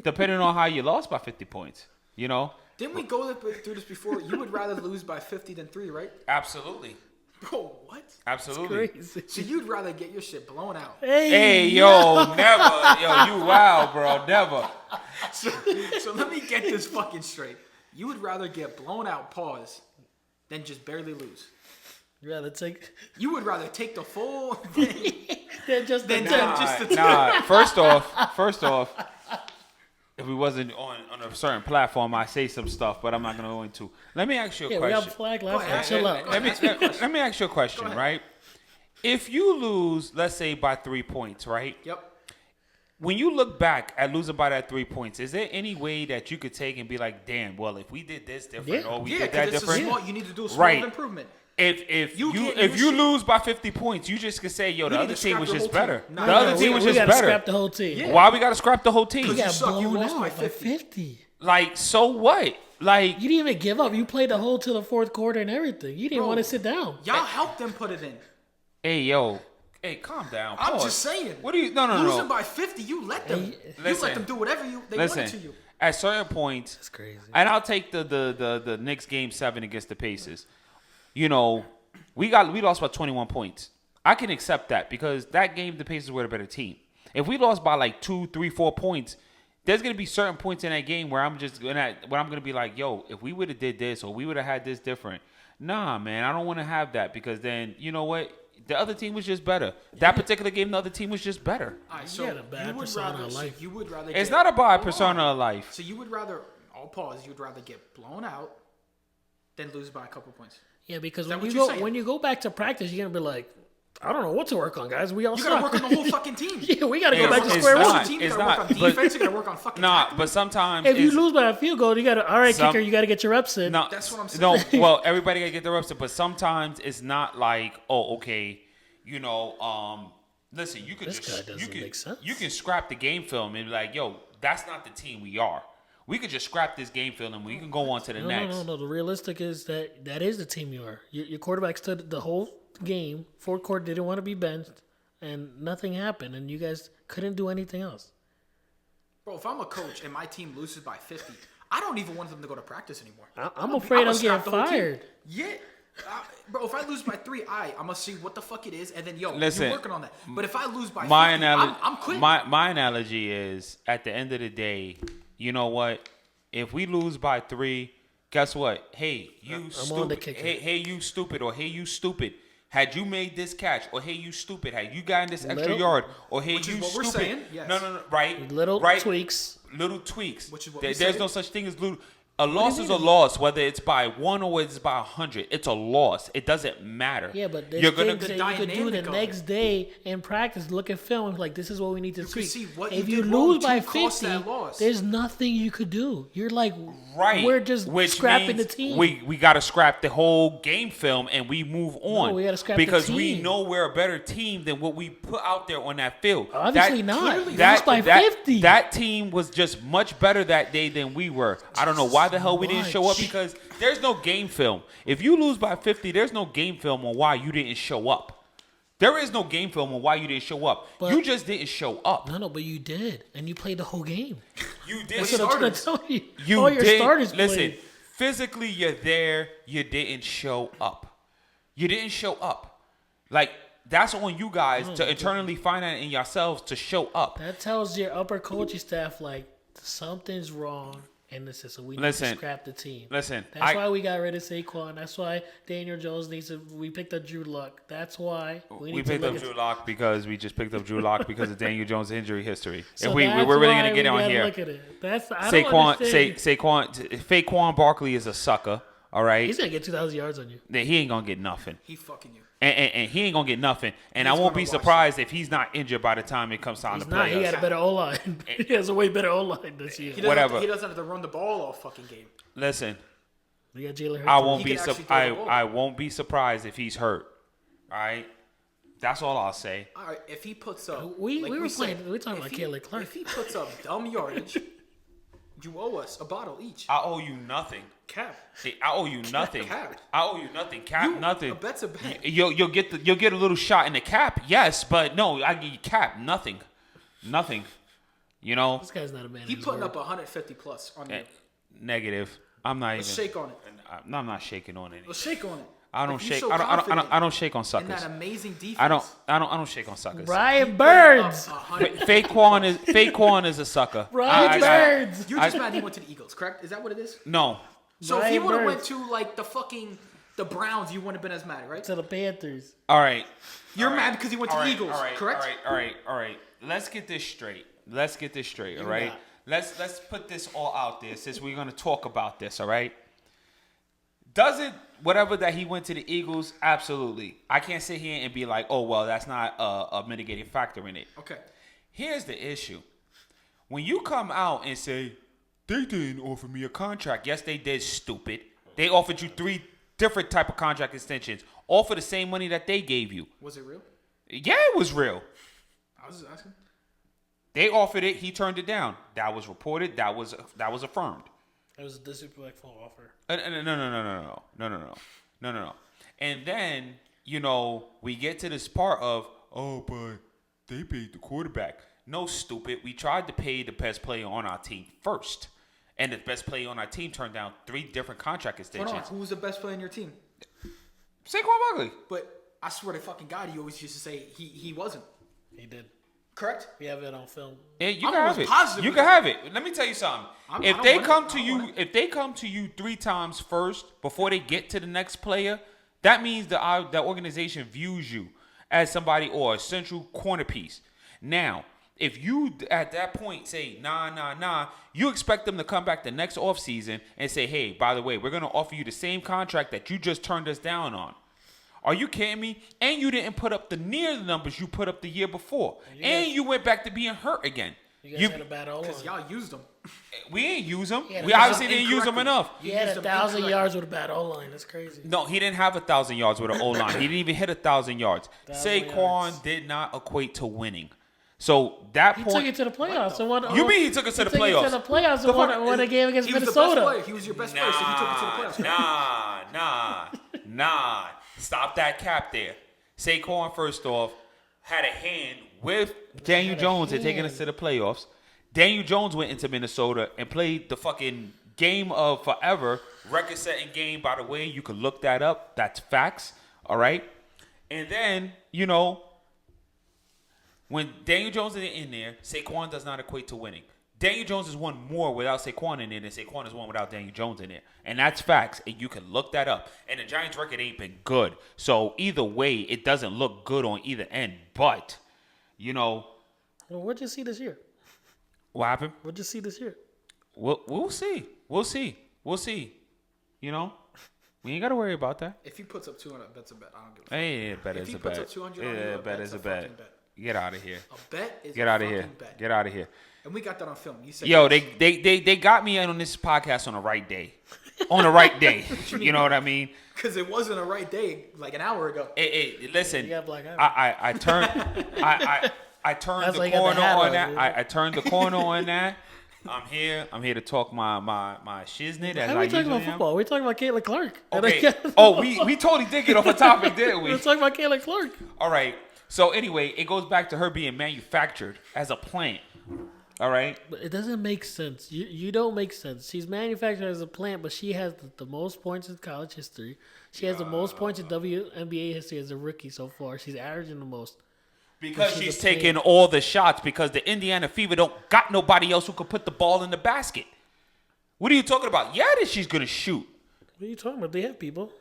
Depending on how you lost by 50 points, you know. Didn't we go through this before? You would rather lose by 50 than 3, right? Absolutely. Bro, what? Absolutely. Crazy. So you'd rather get your shit blown out. Hey, yo, never. Yo, you wow, bro. Never. So let me get this fucking straight. You would rather get blown out, pause, than just barely lose. You rather take You would rather take the full thing than just the than 10. just the Nah. First off, if we wasn't on a certain platform, I say some stuff, but I'm not gonna go into. Let me ask you a Yeah, we question. got flag Go last ahead. night. Chill out. Let me ask you a question, ahead. right? If you lose, let's say by 3 points, right? Yep. When you look back at losing by that 3 points, is there any way that you could take and be like, damn, well, if we did this different Yeah. or we Yeah, did that because it's a different, small. You need to do a small Right. improvement. if You you get if your you shit. lose by 50 points, you just could say, yo, the need other to team scrap was the just whole team. better. No, The no, other no, team was we just gotta better. scrap the whole team. Yeah. Why we gotta scrap the whole team? We You got suck. You blown lost out by by 50. 50. Like, so what? Like, You didn't even give up. You played the whole till the fourth quarter and everything. You didn't Bro. want to sit down. Y'all helped them put it in. hey, yo, hey, calm down. I'm Pause. just saying. What do you? No. Losing by 50, you let them. Hey, You listen. let them do whatever they wanted to you. At certain points, That's crazy. and I'll take the Knicks game 7 against the Pacers. You know, we lost by 21 points. I can accept that because that game the Pacers were a better team. If we lost by like 2, 3, 4 points, there's gonna be certain points in that game where I'm gonna be like, yo, if we would have did this or we would have had this different. Nah, man, I don't want to have that because then you know what? The other team was just better. That particular game, the other team was just better. All right, so had a bad you would persona rather. of So life. you would rather. It's get- not a bad Hold persona on. of life. So you would rather. I'll pause. You'd rather get blown out than lose by a couple points. Yeah, because that when what you you're go saying? when you go back to practice, you're gonna be like, I don't know what to work on, guys. We all You suck. gotta work on the whole fucking team. Yeah, we gotta go It's- back to it's square not. one. You It's gotta work not, on but- defense. You gotta work on fucking. Nah, tackling. but sometimes If you it's- lose by a field goal, you gotta all right, Some- kicker. You gotta get your reps in. No, That's what I'm No, saying. well, everybody gotta get their reps in, but sometimes it's not like, oh, okay, you know, listen, you could This just guy doesn't make sense. you can scrap the game film and be like, yo, that's not the team we are. We could just scrap this game film and we can go on to the next. No. The realistic is that is the team you are. Your quarterback stood the whole game. Fourth quarter didn't want to be benched, and nothing happened, and you guys couldn't do anything else. Bro, if I'm a coach and my team loses by 50, I don't even want them to go to practice anymore. I'm afraid I'ma I'm getting scrap the whole team. fired. Yeah. Bro, if I lose by 3, I'm gonna see what the fuck it is, and then Listen, you're working on that. But if I lose by My 50, analogy, I'm quitting. my analogy is at the end of the day, you know what? If we lose by 3, guess what? Hey, you on the stupid. kicker. Hey, you stupid, or hey, you stupid. Had you made this catch, or hey, you stupid. Had you gotten this extra Little- yard, or hey, Which you is what we're stupid. saying, yes. No, right. Little right. tweaks. little tweaks. Which is what There's we said. no such thing as little. A loss is a loss, whether it's by 1 or it's by 100. It's a loss. It doesn't matter. Yeah, but there's you're gonna. things that you could do the dynamic of next it. day in practice. Look at film and be like, this is what we need to could tweak. see what If you you did wrong lose to by cost 50, that loss. there's nothing you could do. You're like, Right. we're just Which scrapping the means team. We got to scrap the whole game film and we move on. we gotta scrap the because we team. know we're a better team than what we put out there on that field. Obviously not. clearly- You lost by 50. That team was just much better that day than we were. I don't know why the hell we didn't show up, much. because there's no game film. If you lose by 50, there's no game film on why you didn't show up. There is no game film on why you didn't show up. But- You just didn't show up. No, but you did, and you played the whole game. You did. That's what I'm trying to tell you. You All your didn't starters listen. played. Physically, you're there. You didn't show up. You didn't show up. Like, that's on you guys to internally find that in yourselves to show up. That tells your upper coaching staff like something's wrong in the system. We need Listen, to scrap the team. Listen, That's why we got rid of Saquon. That's why Daniel Jones needs to. We picked up Drew Luck. That's why we need we to picked look up at. Drew Lock because we just picked up Drew Lock because of Daniel Jones' injury history. So and we're that's really why gonna get we on gotta here. Look at it. That's I don't Saquon Barkley is a sucker. All right, He's gonna get 2,000 yards on you. Then he ain't gonna get nothing. He fucking you. And he ain't gonna get nothing. And He's I won't gonna be watch surprised if he's not injured by the time it comes time He's to not. play He us. got a better O line. He has a way better O line this year. He doesn't Whatever. He doesn't have to run the ball all fucking game. Listen, We got Jalen Hurts. I won't He be can actually throw the ball. I won't be surprised if he's hurt. All right, that's all I'll say. All right, if he puts up, We like were said, playing. We talking if about he- Caleb Clark. If he puts up dumb yardage, you owe us a bottle each. I owe you nothing. Cap. I owe you nothing. Cap. I owe you nothing. Cap You- nothing. a bet's a bet. You'll get a little shot in the cap, yes, but no, I give you cap nothing. You know, This guy's not a man. He of his putting word. up 150 plus on you. negative. I'm not Let's even. shake on it. I'm not shaking on anything. Let's shake on it. I don't If you shake. so I confident don't shake on in suckers. that amazing defense. I don't shake on suckers. Ryan Birds. Faquan is a sucker. Ryan Birds. You're just mad he went to the Eagles, correct? Is that what it is? No, So if he Ryan would have went Birds. to like the Browns, you wouldn't have been as mad, right? To the Panthers. all right. You're All mad right. because he went to All the right, Eagles, all right, correct? All right. Let's get this straight. All right. not. Let's put this all out there since we're gonna talk about this. All right. Does it whatever that he went to the Eagles? Absolutely. I can't sit here and be like, oh well, that's not a mitigating factor in it. Okay. Here's the issue. When you come out and say, they didn't offer me a contract. Yes, they did, stupid. They offered you 3 different type of contract extensions, all for the same money that they gave you. Was it real? Yeah, it was real. I was just asking. They offered it. He turned it down. That was reported. That was affirmed. It was a disrespectful offer. No. And then, we get to this part of, oh, but they paid the quarterback. No, stupid. We tried to pay the best player on our team first. And the best player on our team turned down 3 different contract Hold extensions. on. Who was the best player in your team? Saquon Barkley. But I swear to fucking God, you always used to say he wasn't. He did. Correct? We have it on film. Yeah, you I'm can have almost it. positive You with can that. have it. Let me tell you something. I If don't they want come it. to I don't you, want it. if they come to you 3 times first before they get to the next player, that means the organization views you as somebody or a central corner piece. Now, if you at that point say nah, you expect them to come back the next offseason and say, hey, by the way, we're gonna offer you the same contract that you just turned us down on. Are you kidding me? And you didn't put up the numbers you put up the year before. And you went back to being hurt again. You guys had a bad O line. Because y'all used him. We ain't use them. Yeah, We that's obviously didn't use them incorrectly. enough. He had used him 1,000 incorrectly. yards with a bad O line. That's crazy. No, he didn't have 1,000 yards with an O line. He didn't even hit 1,000 yards. 1,000 Saquon yards. did not equate to winning. So that He point, took it to the playoffs. And won, You mean he took us to the He took playoffs? it to the playoffs The and won, fuck- won a game against He was the best player. Minnesota. He was your best player, so he took it to the playoffs. nah. Stop that cap there. Saquon, first off, had a hand with Daniel Had a Jones in taking us hand. to the playoffs. Daniel Jones went into Minnesota and played the fucking game of forever, record-setting game. By the way, you could look that up. That's facts. All right. And then, when Daniel Jones is in there, Saquon does not equate to winning. Daniel Jones has won more without Saquon in there than Saquon has won without Daniel Jones in there. And that's facts. And you can look that up. And the Giants' record ain't been good. So either way, it doesn't look good on either end. But, Well, what'd you see this year? What happened? What'd you see this year? We'll see. We'll see. You know, we ain't got to worry about that. If he puts up 200, that's a bet. I don't give a fuck. Hey, bet If is he a puts bet. up 200 on you, Yeah, a bet bet's is a a bet. fucking bet. Get out of here. A bet is Get a out of fucking here. bet. Get out of here. And we got that on film. You said Yo, yes. they got me on this podcast on the right day. On the right day. You know what I mean? Because it wasn't a right day like an hour ago. Hey, listen. You got black eye. I turned I turned That's the why you got the corner hat on on, that. dude. I turned the corner on that. I'm here to talk my shiznit as How are I we talking usually about am. football? We're talking about Caitlin Clark. Okay. Oh, we totally did get off a topic, didn't we? We're talking about Caitlin Clark. All right. So anyway, it goes back to her being manufactured as a plant. All right. But it doesn't make sense. You don't make sense. She's manufactured as a plant, but she has the most points in college history. She has the most points in WNBA history as a rookie so far. She's averaging the most. Because she's she's a player. taking all the shots because the Indiana Fever don't got nobody else who could put the ball in the basket. What are you talking about? Yeah, that she's gonna shoot. What are you talking about? They have people.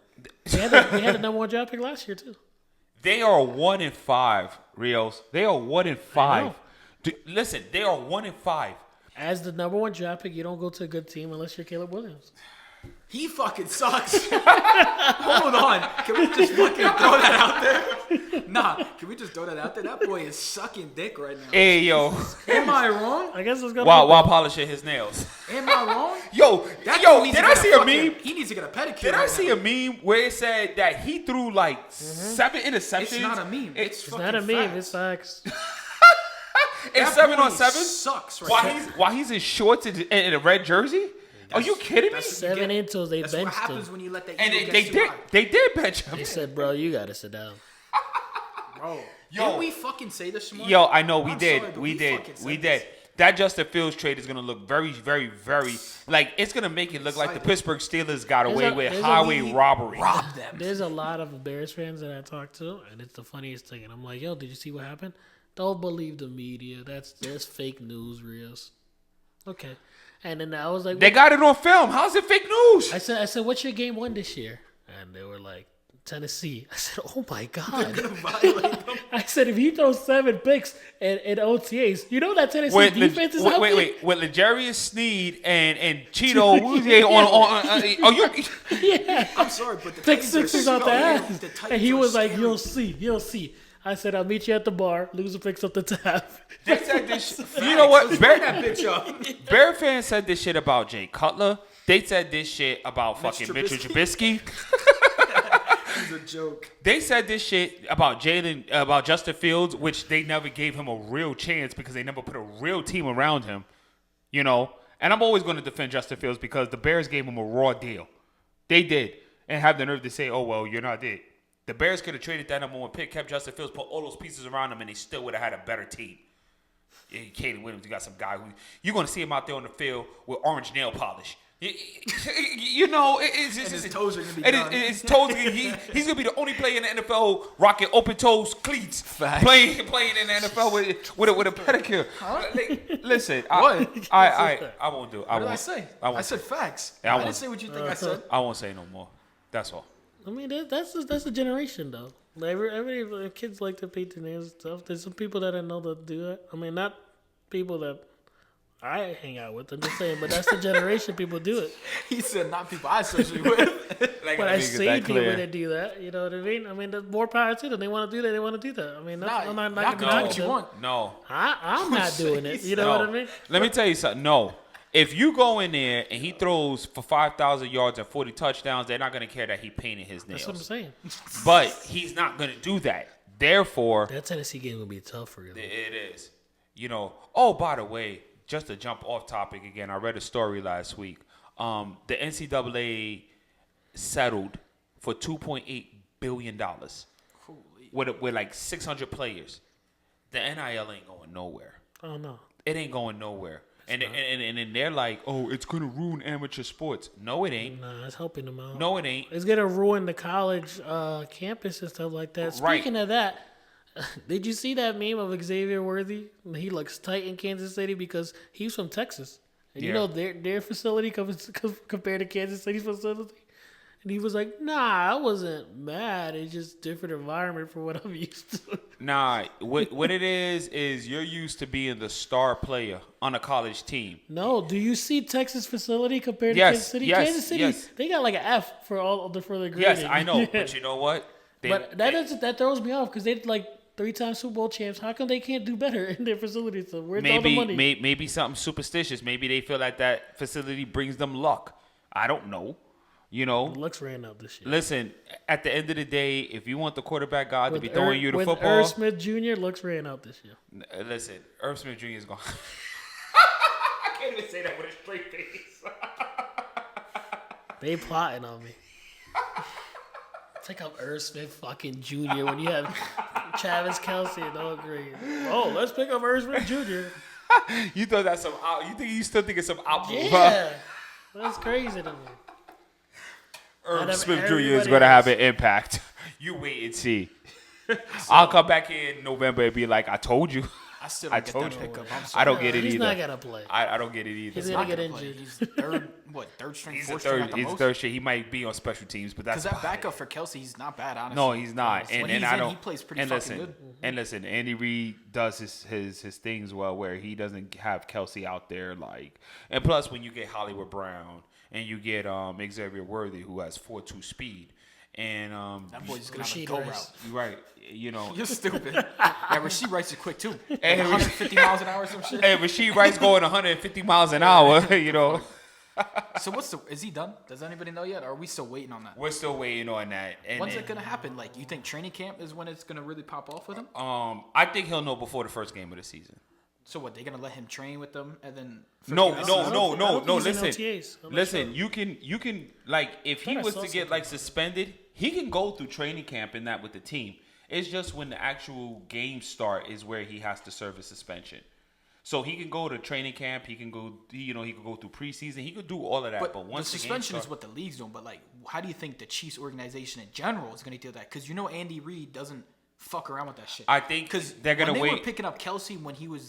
They had the number one draft pick last year too. They are 1-5, Rios. They are 1-5. Listen, they are 1-5. As the number one draft pick, you don't go to a good team unless you're Caleb Williams. He fucking sucks. Hold on. Can we just fucking throw that out there? Nah, can we just throw that out there? That boy is sucking dick right now. Hey, yo. Am I wrong? I guess it's gonna while polishing his nails. Am I wrong? Yo, That yo, dude needs did to I get see a fucking- meme? He needs to get a pedicure. Did I right see now. a meme where it said that he threw like 7 interceptions? It's not a meme. It's It's not a fucking meme. facts. It's facts. And That 7 boy on 7? sucks right now. While he's in shorts and in a red jersey? Are you kidding me? That's- 7 intos. They That's what benched happens him. when you let that And ego they get too did. high. They did bench him. They said, "Bro, you gotta sit down." Bro, Yo. didn't we fucking say this tomorrow? Yo, I know we I'm did. sorry, but we did. fucking said We this. did. That Justin Fields trade is gonna look very, very, very like it's gonna make it look like the Excited. Pittsburgh Steelers got away with there's a highway league- robbery. Rob them. There's a lot of Bears fans that I talk to, and it's the funniest thing. And I'm like, "Yo, did you see what happened? Don't believe the media. That's fake news, Rios." Okay, and then I was like, They got it on film. How's it fake news? I said, "What's your game one this year?" And they were like, "Tennessee." I said, "Oh my god!" Violate them. I said, "If you throw 7 picks in OTAs, you know that Tennessee defense is out there." wait. With L'Jarius Sneed and Cheeto Wuzie are you? Yeah, I'm sorry, but the pick Titans are 6 is out the scary. ass. The Titans And he are was like, scary. you'll see. I said, I'll meet you at the bar. Loser picks up the tab. They said this. You know what? Let's bring that bitch up. Bear fans said this shit about Jay Cutler. They said this shit about fucking Mitchell Trubisky. It's a joke. They said this shit about Justin Fields, which they never gave him a real chance because they never put a real team around him. You know? And I'm always going to defend Justin Fields because the Bears gave him a raw deal. They did. And have the nerve to say, oh, well, you're not it. The Bears could have traded that number 1 pick, kept Justin Fields, put all those pieces around him, and they still would have had a better team. Caleb Williams, you got some guy who you're going to see him out there on the field with orange nail polish. You know, it's just And his toes are gonna be and done. his toes. He's gonna be the only player in the NFL rocking open toes cleats, Facts. playing in the NFL with a pedicure. Listen, What? I won't do. It. What did I say? I won't. I said facts. Yeah, I I won't. didn't say what you think I said. I won't say no more. That's all. I mean, that's a generation, though. Like, every kids like to paint their nails and stuff. There's some people that I know that do that. I mean, not people that I hang out with. I'm just saying, but that's the generation people do it. He said not people I associate with. But I see people that do that. You know what I mean? I mean, there's more power to them. They want to do that. They want to do that. I mean, that's, I'm not y'all can do what you want. No. I'm not doing it. You know what I mean? Let me tell you something. No. If you go in there and he throws for 5,000 yards and 40 touchdowns, they're not going to care that he painted his nails. That's what I'm saying. But he's not going to do that. Therefore, That Tennessee game will be tough for you. it is. You know, oh, by the way, just to jump off topic again, I read a story last week. The NCAA settled for $2.8 billion with like 600 players. The NIL ain't going nowhere. Oh, no. It ain't going nowhere. And then they're like, oh, it's going to ruin amateur sports. No, it ain't. Nah, it's helping them out. No, it ain't. It's going to ruin the college campus and stuff like that. Right. Speaking of that, did you see that meme of Xavier Worthy? He looks tight in Kansas City because he's from Texas. And you Yeah. know their facility compared to Kansas City's facility And he was like, "Nah, I wasn't mad. It's just different environment for what I'm used to." Nah, what it is you're used to being the star player on a college team. No, do you see Texas facility compared to Yes, Kansas City? yes, Kansas City, yes. they got like an F for all of the further grading. Yes, I know, but you know what? That throws me off because they're like 3-time Super Bowl champs. How come they can't do better in their facilities? So where's all the money? maybe something superstitious. Maybe they feel like that facility brings them luck. I don't know. You know, Lux ran out this year. listen. At the end of the day, if you want the quarterback God to With be throwing you the with football, Irv Smith Jr., Lux ran out this year. listen, Irv Smith Jr. is gone. I can't even say that with a straight face. They plotting on me. Take up Irv Smith fucking Jr. when you have Travis Kelce and all great. Oh, let's pick up Irv Smith Jr. You thought that's some out? You think you still think it's some out move? Yeah, that's crazy to me. Irv Out of Smith Jr. is everybody going to have else. an impact. You wait and see. I'll come back here in November and be like, I told you. I still I don't get told that you. pickup. I'm I sorry. don't get it He's either. not gonna play. I don't get it either. He's He's gonna not get gonna play. injured. He's third string, He's a fourth string third. at the He's most. third shit. He might be on special teams, but that's Because that about backup it. for Kelsey, he's not bad, honestly. No, he's not. When And he's I in, don't. he plays pretty and fucking listen, good. and listen, Andy Reid does his things well, where he doesn't have Kelsey out there like. And plus, when you get Hollywood Brown and you get Xavier Worthy, who has 4.2 speed, and That boy's just gonna have a Rasheed go Rice. route. you're right. You know, You're stupid. Yeah, Rasheed Rice is quick too. Like 150 miles an hour or some shit. hey, Rasheed Rice going 150 miles an hour. You know. So is he done? Does anybody know yet? Or are we still waiting on that? We're still waiting on that. And When's then, it gonna happen? Like, you think training camp is when it's gonna really pop off with him? I think he'll know before the first game of the season. So what? They're gonna let him train with them and then? No, first no, game- I no, don't no, think no. he's in Listen, OTAs. I'm not listen. sure. You can like if he thought I was saw to get something like about that. suspended, he can go through training camp and that with the team. It's just when the actual games start is where he has to serve a suspension. So he can go to training camp. He can go. He can go through preseason. He could do all of that. But But once the the game suspension is start- what the league's doing. But like, how do you think the Chiefs organization in general is gonna deal with that? Because Andy Reid doesn't fuck around with that shit. I think Because they're gonna when they were wait. picking up Kelsey when he was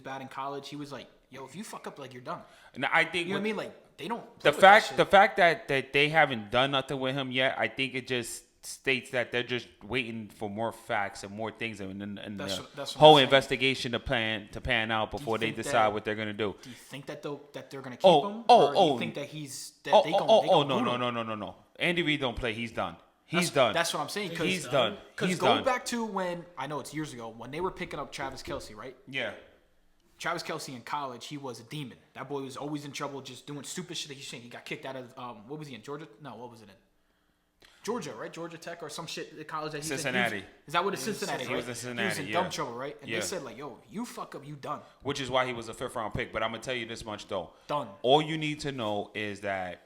bad in college, he was like, "Yo, if you fuck up, like you're done." And I think You know what I with- mean? Like they don't. the play with that shit. fact that they haven't done nothing with him yet, I think it just states that they're just waiting for more facts and more things and That's the what whole I'm saying. investigation to pan out before they think decide that- what they're gonna do. Do you think that they're gonna keep Oh, him? oh, or do oh. you think that he's that Oh, they oh, gon' oh, they oh, gon' no, boot no, him? no, no, no, no. Andy Reid don't play. He's done. He's That's- done. That's what I'm saying. Cause, He's done. Because He's go done. back to when I know it's years ago when they were picking up Travis Kelsey, right? Yeah. Travis Kelsey in college, he was a demon. That boy was always in trouble, just doing stupid shit that he's saying. He got kicked out of what was he in Georgia? No, what was it in? Georgia, right? Georgia Tech or some shit at college that he's Cincinnati. In. Is that what it's Cincinnati? He was right? in Cincinnati, He was in yeah. dumb trouble, right? And Yeah. they said like, "Yo, you fuck up, you done." Which is why he was a 5th-round pick. But I'm gonna tell you this much though. Done. All you need to know is that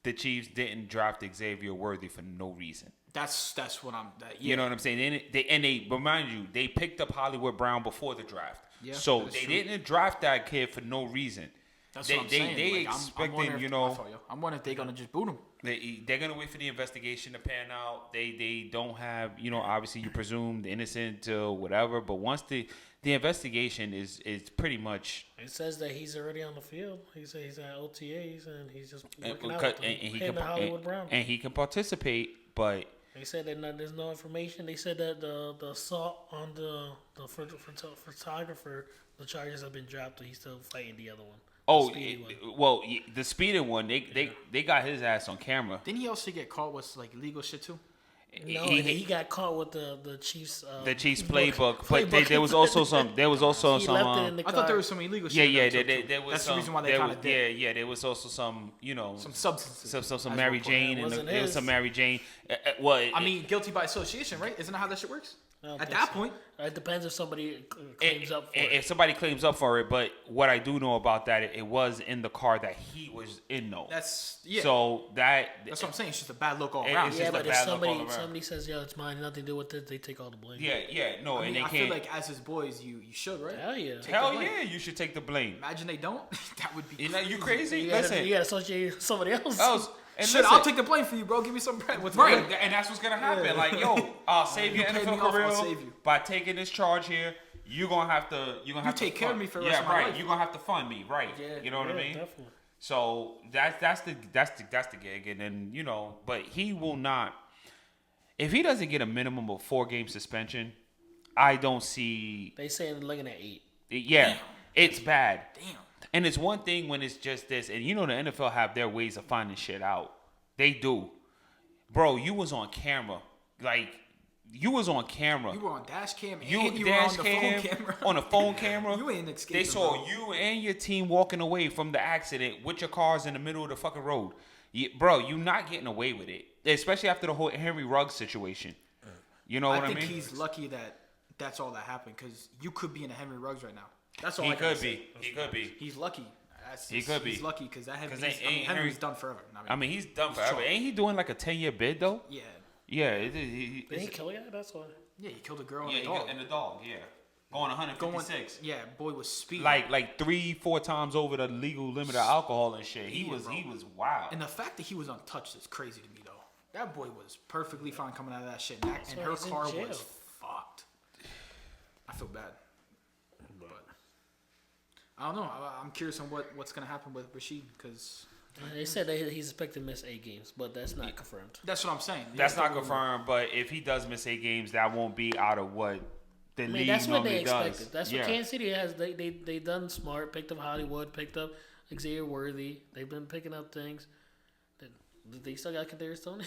the Chiefs didn't draft Xavier Worthy for no reason. That's what I'm. Yeah. You know what I'm saying? They remind you, they picked up Hollywood Brown before the draft. Yeah, So that is they true. didn't draft that kid for no reason. That's they what I'm saying. they Like, I'm expecting, wondering you if- know, I feel you. I'm wondering if they're gonna just boot him. they're gonna wait for the investigation to pan out. They don't have, you know, obviously you presumed innocent or whatever, but once the investigation is pretty much It says that he's already on the field. He said he's at OTAs and he's just and, working out with them. and he Him can and Hollywood Brown. and he can participate, but They said that there's no information. They said that the assault on the photographer, the charges have been dropped, but he's still fighting the other one. oh The speedy one. well, the speeding one they got his ass on camera. Didn't he also get caught with like illegal shit too? No, and he got caught with the Chiefs. The Chiefs playbook, but there was also some. There was also He some. left it in the I car. thought there was some illegal Yeah, shit. yeah, in there, too. there was That's some. the reason why they there kind was, of did. yeah, there was also some, you know, Some substances. some as Mary well. Jane, It and wasn't there was his. some Mary Jane. Well, I mean, guilty by association, right? Isn't that how that shit works? I don't At think that so. point, It depends if somebody claims up for it. if somebody claims up for it, but what I do know about that, it was in the car that he was in, though. that's yeah. So That's what I'm saying. It's just a bad look all It- around. it's Yeah, just a but if bad look all somebody around. says, "Yo, it's mine, nothing to do with it," they take all the blame. yeah, no, I and mean, they I feel can't. like as his boys, you should, right? Hell yeah. Take Hell the blame. yeah, you should take the blame. Imagine they don't. That would be. You know, you crazy? You gotta, Listen, you gotta associate somebody else. and Shit, listen, I'll take the blame for you, bro. Give me some bread. What's right, mine? and that's what's gonna happen. Like, yo, I'll save your You paid NFL me off, I'll career save you. by taking this charge here. You're gonna have to. You're gonna have to take care of fund- me for the yeah, rest of my right. life. You're gonna have to fund me, right? Yeah, you know what I Yeah, mean? definitely. So that's the gig, and then but he will not. If he doesn't get a minimum of 4-game suspension, I don't see. They say they're looking at 8. Yeah, it's bad. Damn. And it's one thing when it's just this, and the NFL have their ways of finding shit out. They do, bro. You was on camera, like you was on camera. You were on dash cam. You and you dash were on the cam, phone camera. on a phone camera. You ain't escaping. They saw bro. you and your team walking away from the accident with your cars in the middle of the fucking road. Bro, you not getting away with it, especially after the whole Henry Ruggs situation. You know what I mean? I think he's lucky that that's all that happened because you could be in a Henry Ruggs right now. That's all. He I gotta could say. be. He could be. He's lucky. He could be. He's lucky because that Because Henry's done forever. I mean, he's done forever. strong. Ain't he doing like a 10-year bid though? Yeah. Yeah. They ain't kill you. That's why. Yeah, he killed a girl Yeah, and a dog. and the dog. Yeah, going 156. Yeah, boy was speeding. Like 3-4 times over the legal limit of alcohol and shit. He was wild. And the fact that he was untouched is crazy to me, though. That boy was perfectly fine coming out of that shit, and why her he's in car jail. was fucked. I feel bad, but I don't know. I'm curious on what's gonna happen with Rashid because They said that he's expected to miss 8 games, but that's not confirmed. that's what I'm saying. That's Yeah, not confirmed, but if he does miss 8 games, that won't be out of what the I mean, league that's what they normally does. expected. That's what Kansas City has. They done smart. Picked up Hollywood. Picked up Xavier Worthy. They've been picking up things. They still got Kadarius Toney.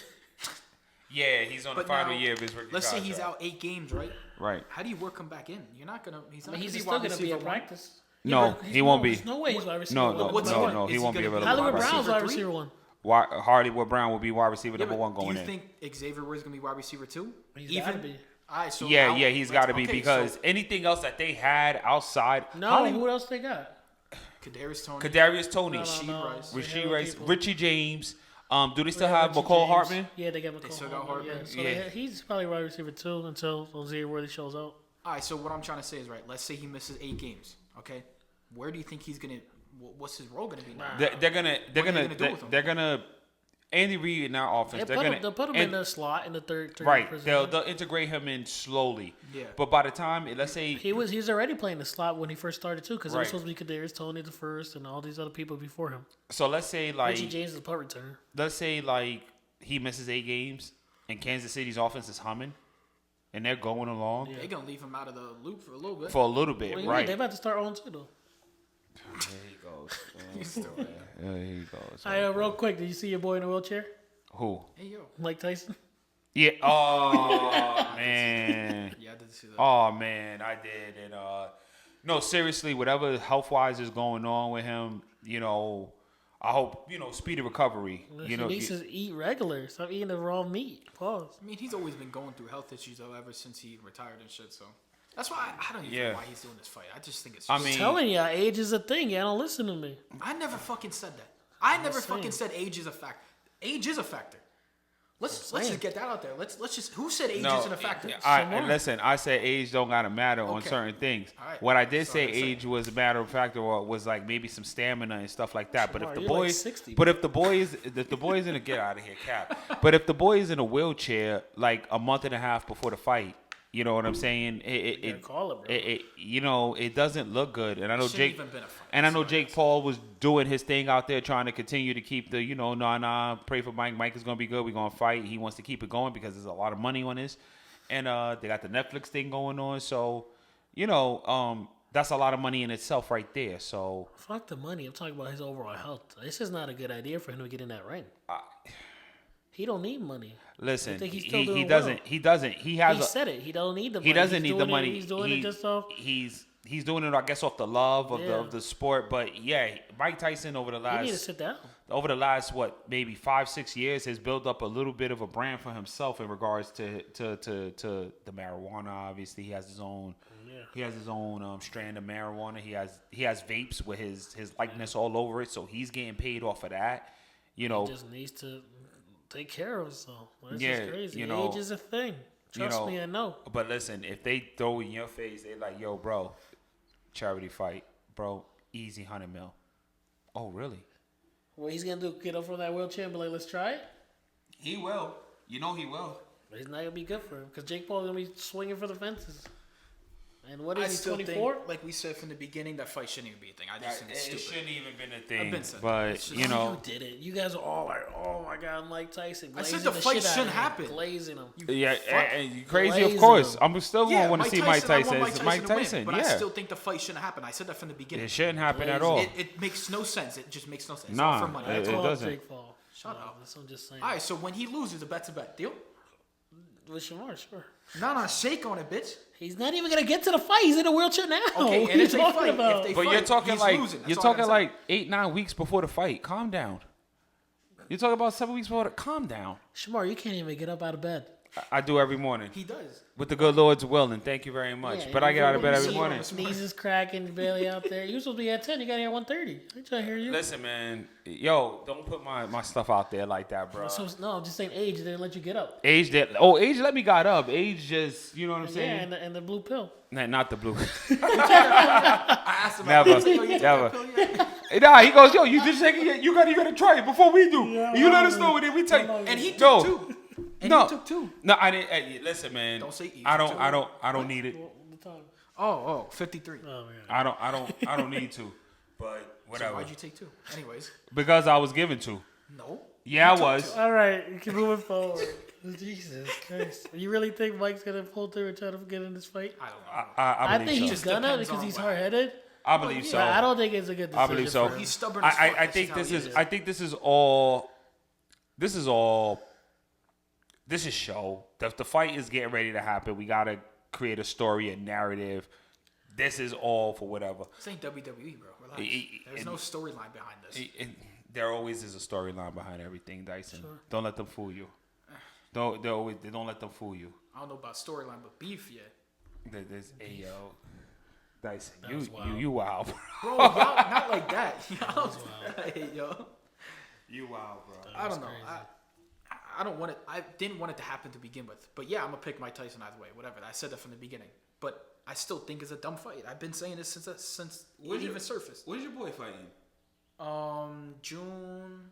Yeah, he's on the But final now, year of his rookie let's say contract. he's out 8 games, right? Right. How do you work him back in? You're not gonna. He's not. I mean, he's gonna still wide going to be receiver in one. practice. No, he won't be. There's no way he's wide receiver. No, one. no, What's he no, gonna- no. is He he won't be gonna be available. Hollywood wide Brown's receiver. wide three? receiver 1. Hollywood Brown will be wide receiver Yeah, number but 1 going do you in. think Xavier Woods gonna be wide receiver 2? He's gotta be. All right, so Yeah, now- he's got to be okay, because so anything else that they had outside No, Hollywood, who else they got? Kadarius Toney. Kadarius Toney, Rasheed Rice. They Rasheed have Rice, people. Richie James. Do they still Yeah, have Richie McCall James. Hartman? Yeah, they got McCall still got Hartman. Hartman? Yeah, so Yeah. he's probably wide receiver 2 until Xavier Worthy shows up. All right, so what I'm trying to say is right. Let's say he misses 8 games. Okay, where do you think he's gonna? What's his role gonna be now? They're gonna Andy Reid in our offense. They'll put him in the slot in the third. Right. position. They'll integrate him in slowly. Yeah. But by the time, let's say, He's already playing the slot when he first started too, because it Right. was supposed to be Kadarius Toney the first, and all these other people before him. so let's say like, Richie James is a punt returner. let's say like he misses 8 games and Kansas City's offense is humming, and they're going along They're gonna leave him out of the loop for a little bit. for a little bit, What do you mean? right? They about to start on too though. There he goes. He's still there. There he goes. All right, real quick, did you see your boy in a wheelchair, Who? Hey yo. Mike Tyson? Yeah. Oh man. Yeah, I did see that. Oh man, I did. And no, seriously, whatever health wise is going on with him, I hope speedy recovery. He needs to eat regular. Stop eating the raw meat. Pause. I mean, he's always been going through health issues though, ever since he retired and shit. So that's why I don't even Yeah. know why he's doing this fight. I just think it's. I Just, mean- I'm telling y'all, age is a thing. Y'all don't listen to me. I never fucking said that. I never saying. fucking said age is a factor. Age is a factor. Let's saying. just get that out there. Let's just who said age No, isn't a factor? listen. I said age don't gotta matter on Okay. certain things. All right. What I did So say that's it. age was a matter of factor, or was like maybe some stamina and stuff like that. But if Shamar, the you're boy, like 60, but if the boy is in a get out of here, Cap. But if the boy is in a wheelchair like a month and a half before the fight, you know what I'm saying? gotta call it, bro. It doesn't look good. And I know Shouldn't Jake, even been a fight. and I know Sorry, Jake guys. Paul was doing his thing out there, trying to continue to keep the, pray for Mike. Mike is gonna be good. We're gonna fight. He wants to keep it going because there's a lot of money on this, and they got the Netflix thing going on. So, that's a lot of money in itself right there. So, Fuck the money. I'm talking about his overall health. This is not a good idea for him to get in that ring. He don't need money. listen, I think he's still he doing doesn't. well. He doesn't. He has. He said it. He don't need the money. He doesn't He's need the doing money. It, he's doing it just off. He's doing it, I guess, off the love of Yeah. the sport. But yeah, Mike Tyson over the You need to last sit down. maybe 5-6 years has built up a little bit of a brand for himself in regards to the marijuana. Obviously, he has his own. Yeah. He has his own strand of marijuana. He has vapes with his likeness all over it, so he's getting paid off of that. He just needs to take care of himself. This Yeah, is crazy. you know, Age is a thing. Trust me, I know. But listen, if they throw in your face, they like, yo, bro, charity fight, bro, easy 100 mil. Oh, really? What he's gonna do? Get up from that wheelchair and be like, "Let's try it." He will. You know he will. But it's not gonna be good for him because Jake Paul's gonna be swinging for the fences. And what I is he, still 24? think, like we said from the beginning, that fight shouldn't even be a thing. I just think it's It stupid. shouldn't even been a I've thing. been saying that. But It's just- you know, You did it. You guys are all like, oh my God, Mike Tyson. I said glazing the fight shit out of shouldn't him, happen. Glazing him. yeah, fuck. and crazy. Of Glazing course, him. I'm still gonna want to see Mike I want Tyson. Mike to Tyson, win, but yeah. I still think the fight shouldn't happen. I said that from the beginning. It shouldn't happen at Glazing. all. It makes no sense. It just makes no sense. It's Nah, all for money. it- That's it all doesn't. Jake Paul. Shut up. That's what I'm just saying. All right, so when he loses, a bet's a bet. Deal? With Shamar, sure. Nah, shake on it, bitch. He's not even gonna get to the fight. He's in a wheelchair now. Okay, What and are if you they talking fight, about? if they But fight, you're talking he's like losing. That's you're all I talking gotta say. like 8-9 weeks before the fight. Calm down. You're talking about 7 weeks before. Calm down. Shamar, you can't even get up out of bed. I do every morning He does. with the good Lord's will, and thank you very much. Yeah, but I you get out of feel bed me? every You morning. see Sneezes cracking, barely out there. You supposed to be at 10. You got here at 1:30. I trying to hear you. Listen, man. Yo, don't put my stuff out there like that, bro. So, no, I'm just saying age didn't let you get up. Age that. Oh, age let me got up. Age just, you know what I'm Yeah, saying? and the blue pill. Nah, not the blue. I asked him. Never. Yo, you took Never. that pill yet? Nah, he goes, yo, you just take it. You gotta try it before we do. You let us know what it. We tell you. And he took No. two. And No. he took two. No, I didn't. Hey, listen, man. Don't say each, I don't. two. I don't need it. The time. Oh, 53. Oh, man. I don't need to. But So whatever. why'd you take two? Anyways, Because I was given to. no. Yeah, I took was. All right, you can move it forward. Jesus Christ. You really think Mike's going to pull through and try to get in this fight? I don't know. I I believe think so. he's Just gonna depends because on he's what- hard headed. I believe so. But I don't think it's a good decision. I believe so. for him. He's stubborn as fuck. I That's think just this how he is. I think this is all. This is all. This is show. The fight is getting ready to happen. We gotta create a story, a narrative. This is all for whatever. This ain't WWE, bro. Relax. There's it- no storyline behind this. There always is a storyline behind everything, Dyson. Don't let them fool you. Don't let them fool you. I don't know about storyline, but beef, yeah. There's yo, Dyson. was wild. You wow, Bro, y'all not like that. Y'all, hey, yo. You wow, bro. I don't know. crazy. I don't want it. I didn't want it to happen to begin with. But yeah, I'm gonna pick Mike Tyson either way. Whatever. I said that from the beginning. But I still think it's a dumb fight. I've been saying this since it even surfaced. Where's your boy fighting? June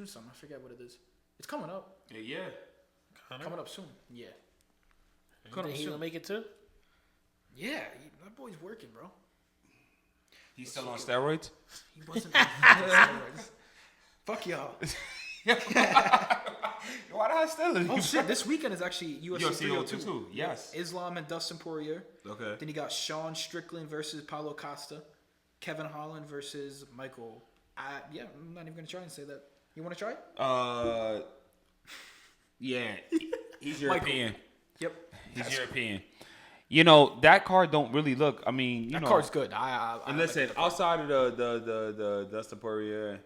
something. I forget what it is. It's coming up. Yeah. Coming up soon. Yeah. You Coming think up he soon. gonna make it too? Yeah, that boy's working, bro. He's still on steroids. He wasn't. Fuck y'all. Why the hell still? Oh shit! This weekend is actually UFC UFC 302. 202, yes. Islam and Dustin Poirier. Okay. Then you got Sean Strickland versus Paulo Costa. Kevin Holland versus Michael. Yeah, I'm not even gonna try and say that. You want to try it? Yeah. He's Michael. European. Yep. He's European. You know that card don't really look. I mean, you That know. card's good. I And like listen, it. outside of the Dustin Poirier,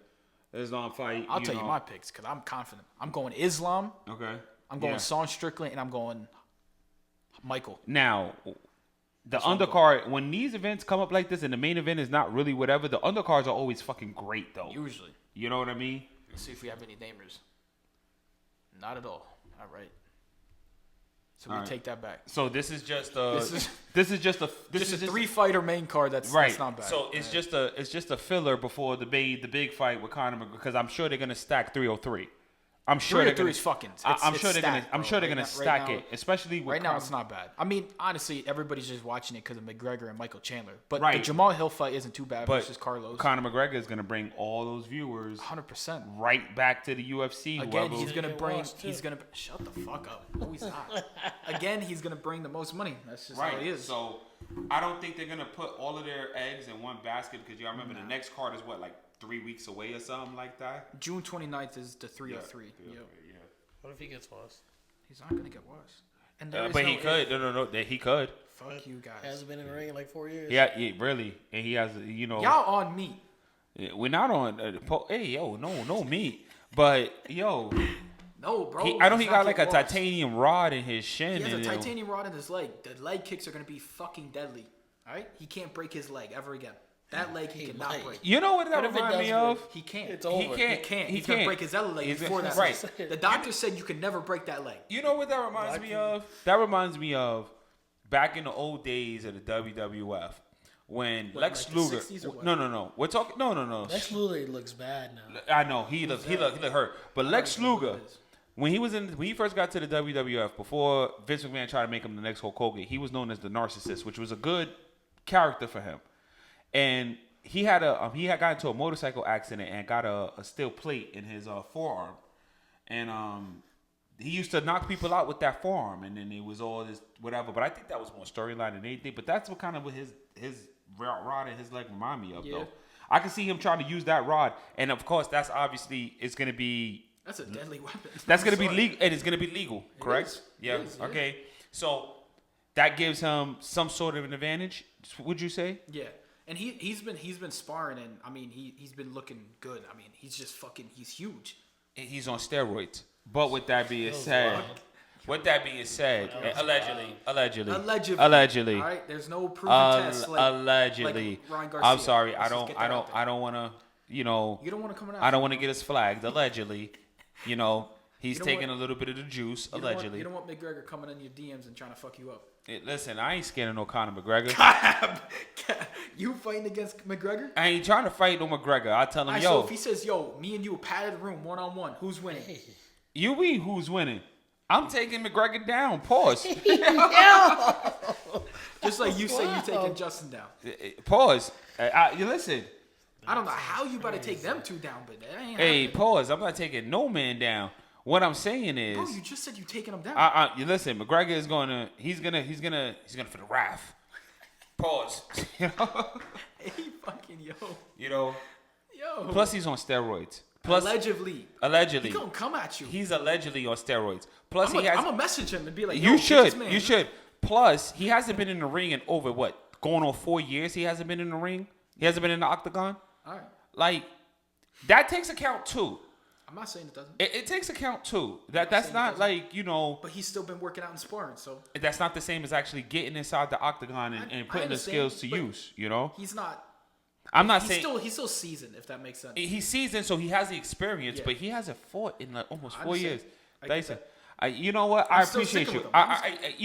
Islam fight. I'll tell you my picks because I'm confident. I'm going Islam. Okay. I'm going Yeah. Sean Strickland, and I'm going Michael. Now, the undercard, when these events come up like this and the main event is not really whatever, the undercards are always fucking great, though. Usually. You know what I mean? Let's see if we have any namers. Not at all. All right. So we All right. take that back. So this is just This this is just a Just a three-fighter main card. That's not bad. So it's just a filler before the big fight with Conor McGregor, because I'm sure they're gonna stack 303. I'm sure they're 303 gonna. is fucking. I'm it's sure they're gonna. stacked, I'm bro. sure they're Right gonna now- stack right it, especially with Right now, Conor. it's not bad. I mean, honestly, everybody's just watching it because of McGregor and Michael Chandler. But the Right. Jamal Hill fight isn't too bad But versus Carlos. Conor McGregor is gonna bring all those viewers 100%. right back to the UFC. Again, whoever- he's gonna get bring. washed, too. He's gonna shut the fuck up. No, he's not. Again, he's gonna bring the most money. That's just how Right. he is. So I don't think they're gonna put all of their eggs in one basket, because you gotta remember the next card is what, like 3 weeks away or something like that. June 29th is the 303. Yeah. Yep. What if he gets lost? He's not gonna get worse. And there is But no he could. No. He could. Fuck you guys. Hasn't been in the ring in like 4 years. Yeah, really. And he has, you know. Y'all on me. We're not on. Hey, yo, no meat. But yo, No, bro. I know he he's got not like a getting washed. titanium rod in his shin. He has a and, titanium rod in his leg. The leg kicks are gonna be fucking deadly. All right, he can't break his leg ever again. That leg he He cannot might. break. You know what that What if it reminds does me of? break? He can't. It's He over. can't. can't. He He's gonna can't. break his other leg He's before gonna- that. right. The doctor said you could never break that leg. You know what that reminds me of? That reminds me of back in the old days of the WWF when Lex like the Luger. 60s or what? No. We're talking. No. Lex Luger looks bad now. I know he looked hurt, but Lex Luger, when he first got to the WWF, before Vince McMahon tried to make him the next Hulk Hogan, he was known as the Narcissist, which was a good character for him. And he had got into a motorcycle accident and got a steel plate in his forearm, and he used to knock people out with that forearm, and then it was all this whatever. But I think that was more storyline than anything. But that's what kind of what his rod and his leg remind me of, though. I can see him trying to use that rod, and of course, that's obviously it's going to be. That's a deadly weapon. That's going to be legal, and it's going to be legal, correct? Yeah. Okay. So that gives him some sort of an advantage. Would you say? Yeah. And he's been sparring, and I mean he's been looking good. I mean he's just he's huge. He's on steroids. But with that being said, allegedly. All right, there's no proven test. Allegedly. Like Ryan Garcia. I'm sorry. I Let's don't just get that out there. I don't want to. You don't want to come out. I don't want to get us flagged. Allegedly, he's You know taking what? a little bit of the juice. You Allegedly. you don't want McGregor coming in your DMs and trying to fuck you up. Listen, I ain't scared of no Conor McGregor. You fighting against McGregor? I ain't trying to fight no McGregor. I tell him, So if he says, "Yo, me and you a padded room, 1-on-1, who's winning?" you mean who's winning? I'm taking McGregor down. Pause. Just like you say, you taking Justin down. Pause. You listen. I don't know how you about to take them two down, but that ain't Hey, happening. pause. I'm not taking no man down. What I'm saying is, Bro, you just said you taking them down. you listen. McGregor is he's gonna for the wrath. Pause. Hey, fucking yo. Yo. Plus, Plus, he's on steroids. allegedly. Allegedly. He gonna come at you. He's allegedly on steroids. Plus, I'm gonna message him and be like, You yo, should. get this man. You should. Plus, he hasn't been in the ring in over going on 4 years. He hasn't been in the ring. He hasn't been in the octagon. All right. Like, that takes account too. I'm not saying it doesn't. It takes account too. That's not like, But he's still been working out and sparring, so that's not the same as actually getting inside the octagon and I putting the understand, skills to but use. You know, he's not. I'm not He's saying still seasoned, if that makes sense. he's seasoned, so he has the experience, Yeah. but he hasn't fought in like almost I 4 years. understand. I get Dyson, that. you know what? I'm I still appreciate sticking you. with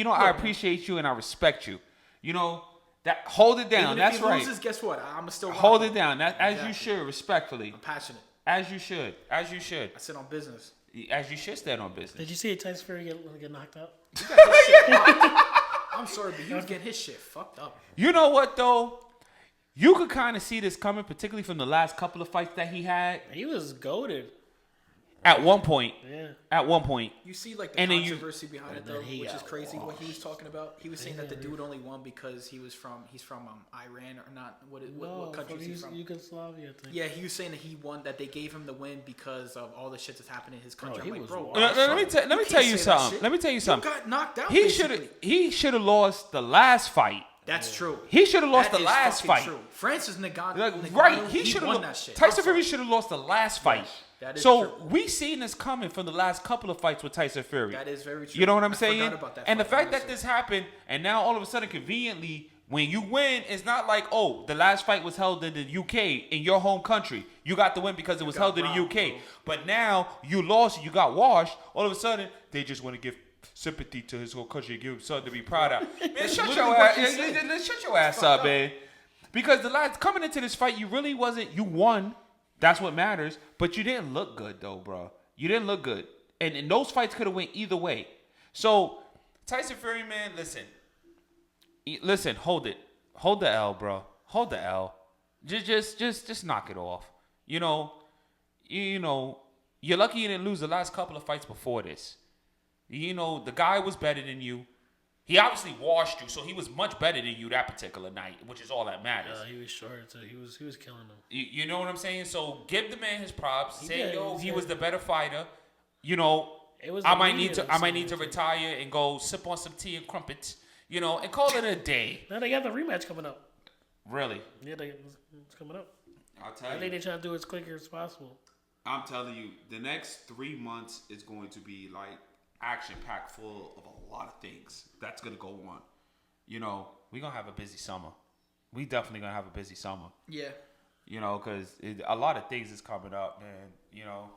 him. I appreciate you and I respect you. You know that. Hold it down. Even That's if he right. loses, guess what? I'm still Hold rock it down. That as you Exactly. should, respectfully. I'm passionate. As you should. As you should. I sit on business. As you should stand on business. Did you see Tyson Fury get knocked out? I'm sorry, but he was getting his shit fucked up. You know what though? You could kind of see this coming, particularly from the last couple of fights that he had. He was goated. At one point. Yeah. At one point. You see, like the And then controversy behind it, though, he which is got crazy. What he was talking about, he was saying that the dude only won because he's from Iran or not. What country is he from? Yugoslavia, I think. Yeah, he was saying that he won, that they gave him the win because of all the shit that's happening in his country. he I'm like, was bro, wild. Let me tell you can't say that something. shit. Let me tell you something. You got knocked out. He should have lost the last fight. That's true. He should have lost That the is last fucking fight. True. Francis Ngannou, Right, he should won have. that shit. Tyson I'm sorry. Fury should have lost the last fight. That is so true. we seen this coming from the last couple of fights with Tyson Fury. That is very true. You know what I'm I saying? forgot about that And the fight, fact that honestly. this happened, and now all of a sudden, conveniently, when you win, it's not like, oh, the last fight was held in the UK, in your home country. You got the win because it was held in the robbed, UK. bro. But now you lost, you got washed. All of a sudden, they just want to give sympathy to his whole country and give him something to be proud of. Man, shut literally your what ass, he said. shut your ass up, man. Because the last coming into this fight, you really wasn't. You won. That's what matters. But you didn't look good, though, bro. You didn't look good. And those fights could have went either way. So Tyson Fury, man, listen, hold it. Hold the L, bro. Hold the L. Just knock it off. You know, you're lucky you didn't lose the last couple of fights before this. You know, the guy was better than you. He obviously washed you, so he was much better than you that particular night, which is all that matters. He was short, so he was killing them. You know what I'm saying? So give the man his props. Say, did, yo, he he did. was the better fighter. You know, It was I the might media need to that said it. retire and go sip on some tea and crumpets, you know, and call it a day. Now they got the rematch coming up. Really? Yeah, it's coming up. I'll tell I think they're trying to do it as quick as possible. I'm telling you, the next 3 months is going to be like action-packed, full of a lot of things that's going to go on. You know, we're going to have a busy summer. We definitely going to have a busy summer. Yeah. You know, because a lot of things is coming up, man. You know.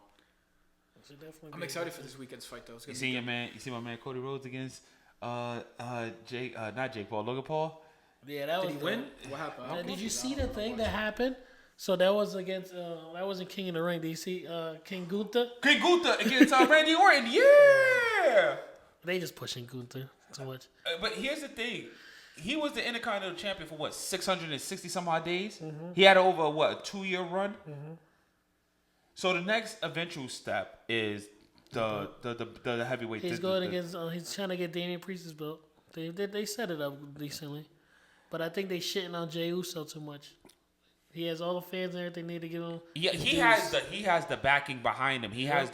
I'm excited for this weekend's fight, though. You see my man Cody Rhodes against not Jake Paul, Logan Paul? Yeah, that Did was he win? What happened? Did you see the thing that happened? So that was against that wasn't King of the Ring. Do you see King Gunther? King Gunther against Randy Orton. Yeah. They just pushing Gunther too much. But here's the thing. He was the Intercontinental Champion for what, 660 some odd days? He had over what, a 2-year run? So the next eventual step is the heavyweight. He's going against. He's trying to get Damian Priest's belt. They set it up decently, but I think they shitting on Jey Uso too much. He has all the fans and everything they need to give him. Yeah, he has the backing behind him. He has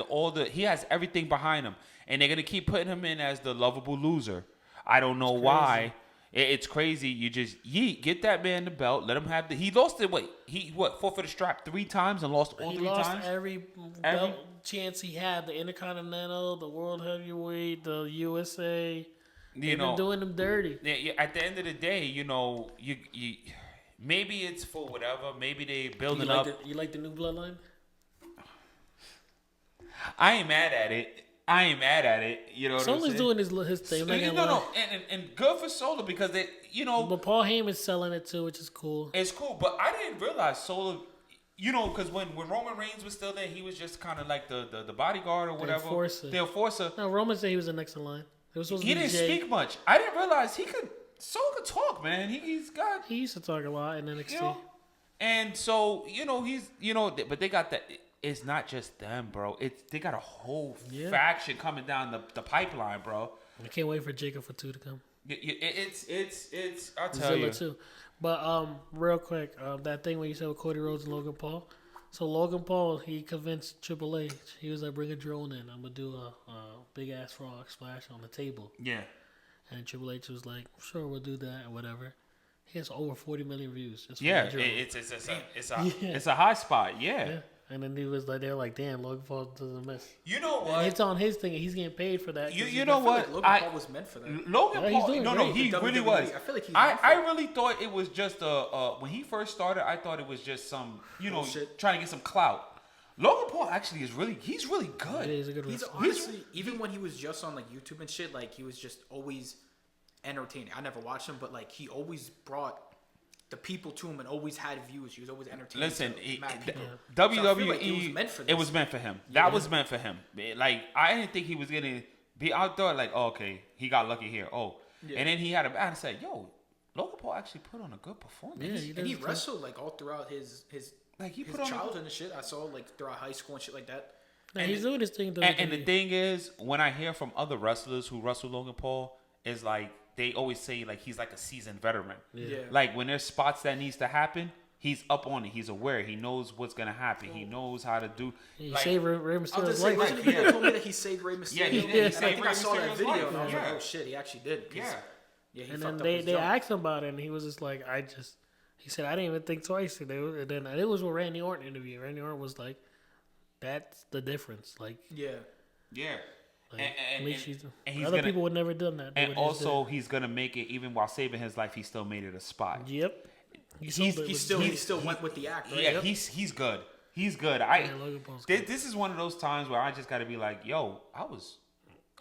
he has everything behind him, and they're gonna keep putting him in as the lovable loser. I don't know why. It's crazy. You just get that man the belt. Let him have he lost it. Wait, he fought for the strap 3 times and lost all He 3 lost times. every belt chance he had. The Intercontinental, the World Heavyweight, the USA. They've been doing them dirty. At the end of the day, you maybe it's for whatever. Maybe they building up. You like the new bloodline? I ain't mad at it. You know what I'm Solo's saying? doing his thing. I'm not gonna No, lie. and good for Solo because they, But Paul Heyman's selling it too, which is cool. it's cool. But I didn't realize Solo, because when Roman Reigns was still there, he was just kind of like the bodyguard or whatever. enforcer. The enforcer. No, Roman said he was the next in line. It was supposed to He be didn't Jay. speak much. I didn't realize Solo could talk, man. He's got, He used to talk a lot in NXT. you know, and so he's but they got that. It's not just them, bro. They got a whole faction coming down the pipeline, bro. I can't wait for Jacob for 2 to come. It's I'll tell Zilla you. too. But real quick, that thing when you said with Cody Rhodes and Logan Paul. So Logan Paul, he convinced Triple H. He was like, bring a drone in. I'm gonna do a big ass frog splash on the table. Yeah. And Triple H was like, sure, we'll do that or whatever. He has over 40 million views. Just for Yeah, that drone. it's a high spot. Yeah. And then he was like, they're like, damn, Logan Paul doesn't miss. You know And what? it's on his thing. And he's getting paid for that. You know what? Logan Paul was meant for that. Logan Yeah, he's Paul. doing No, great. he The really WWE, was. I feel like he's I meant for it. really thought it was just when he first started. I thought it was just some Bullshit. trying to get some clout. Logan Paul actually he's really good. Yeah, he's a good He's wrestler. honestly, even when he was just on like YouTube and shit, like he was just always entertaining. I never watched him, but like he always brought the people to him and always had views. He was always entertaining. Listen, to mad people. WWE, So I feel like it was meant for this. It was meant for him. That was meant for him. Like I didn't think he was gonna be out there. Like, oh, okay, he got lucky here. Oh, and then he had a bad and said, "Yo, Logan Paul actually put on a good performance." Yeah, he And does he good. wrestled like all throughout his Like he his put on. childhood and shit. I saw like throughout high school and shit like that. Nah, he's doing his thing. And the thing is, when I hear from other wrestlers who wrestle Logan Paul, is like they always say like he's like a seasoned veteran. Yeah. Like when there's spots that needs to happen, he's up on it. He's aware. He knows what's gonna happen. He knows how to do. He like, saved Rey I was Mysterio's just saying, life. wasn't it you told me that he saved Rey Mysterio? Yeah, he did. He And I saved think I Rey saw that Mysterio's video life. and I was Yeah. like, oh shit, he actually did. 'Cause, Yeah. he And fucked then up they his they jump. asked him about it, and he was just like, he said, I didn't even think twice. And then it was with Randy Orton interview. Randy Orton was like, that's the difference. Like, Yeah. Yeah. like And at least he's other gonna- people would never done that. They And would just also, he's gonna make it even while saving his life. He still made it a spot. yep. He He still went with the act, right? Yeah, he's good. He's good. Logan Paul's good. This is one of those times where I just got to be like, yo, I was.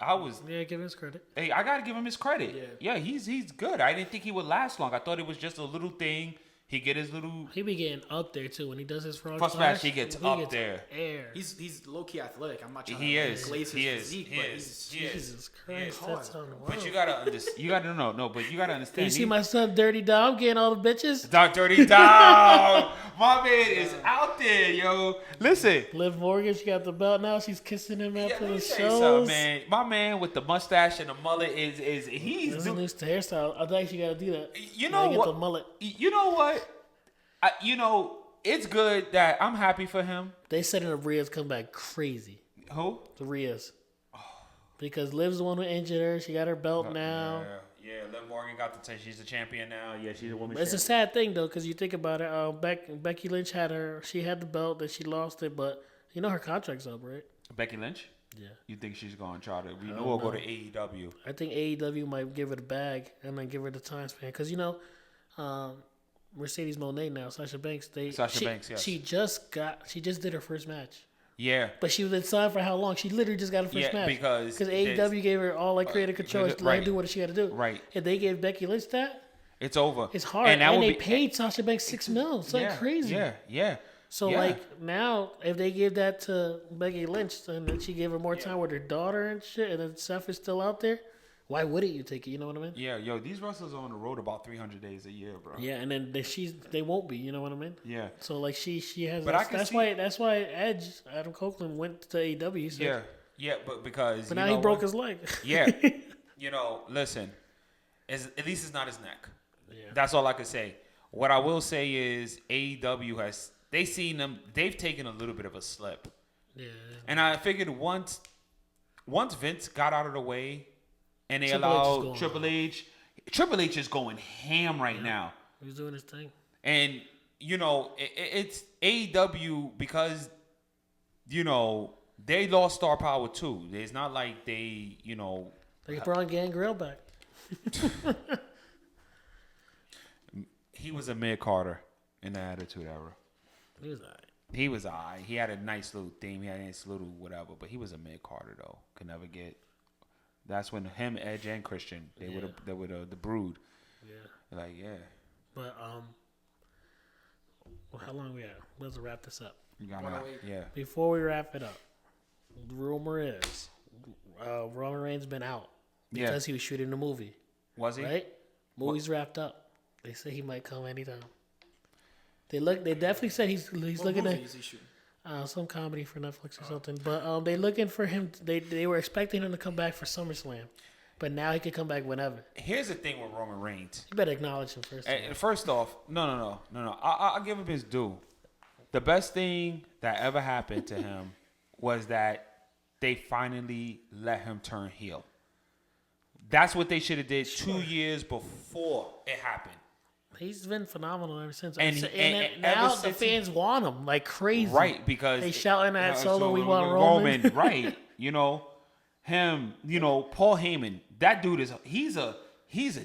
Yeah, give him his credit. Hey, I got to give him his credit. Yeah, he's good. I didn't think he would last long. I thought it was just a little thing. He get his little He be getting up there too when he does his frog First splash. match, he gets up there. Air. He's low key athletic. I'm not trying He to is. glaze his He is. physique, He but is. he's He is. Jesus Christ, hard. that's on the But world. you gotta understand. You gotta know. No, but you gotta understand. You see my son Dirty Dog getting all the bitches? Dog Dirty Dog. My man is out there, yo. Listen. Liv Morgan, she got the belt now. She's kissing him Yeah, after let me the tell you something, shows. man. My man with the mustache and the mullet is he's This is a new hairstyle. I think you gotta do that. You know Gotta get what? the mullet. You know what? It's good that I'm happy for him. They setting up Rhea's comeback crazy. Who? The Rhea's. Because Liv's the one who injured her. She got her belt now. Yeah. Liv Morgan got she's the champion now. Yeah, she's a woman. It's a sad thing though, because you think about it. Becky Lynch had the belt, then she lost it, but you know her contract's up, right? Becky Lynch. Yeah. You think she's gonna try to? We know we'll go to AEW. I think AEW might give her the bag and then give her the time span, because Mercedes Moné now, Sasha Banks. Banks, yes. She just did her first match. Yeah. But she was in signed for how long? She literally just got her first match. because AEW gave her all like creative control to let her right. do what she got to do. Right. If they gave Becky Lynch that, It's over. It's hard, that and would they be- paid Sasha Banks $6 million. It's like crazy. Yeah. So Yeah. like now, if they give that to Becky Lynch, and then she gave her more time with her daughter and shit, and then Seth is still out there, why wouldn't you take it? You know what I mean? Yeah, yo, these wrestlers are on the road about 300 days a year, bro. Yeah, and then they won't be. You know what I mean? Yeah. So like she has. But I can see- that's why Edge Adam Copeland went to AEW. So, Yeah, but because But now he broke his leg. Yeah. Listen, at least it's not his neck. Yeah. That's all I could say. What I will say is AEW they've taken a little bit of a slip. Yeah. And I figured once Vince got out of the way and they Triple H is allowed going Triple H is going ham right now. He's doing his thing. And, it's AEW because, they lost star power too. It's not like they, They brought Gangrel back. he was a mid-carder in the Attitude Era. He was alright. He was alright. He had a nice little theme. He had a nice little whatever, but he was a mid-carder though. Could never get. That's when him, Edge, and Christian they were the Brood. Yeah. Like But how long we at? Let's wrap this up. you got 108. yeah. Before we wrap it up, the rumor is Roman Reigns been out because he was shooting the movie. Was he? Right? Movie's wrapped up. They say he might come anytime. They definitely said he's looking at some comedy for Netflix or something. But they looking for him. They were expecting him to come back for SummerSlam, but now he could come back whenever. Here's the thing with Roman Reigns. You better acknowledge him first. First off, no. I'll give him his due. The best thing that ever happened to him was that they finally let him turn heel. That's what they should have did 2 years before it happened. He's been phenomenal ever since. And now ever the since fans want him like crazy. Right, because they shouting at Solo, we want Roman. Right. Him, Paul Heyman, that dude he's a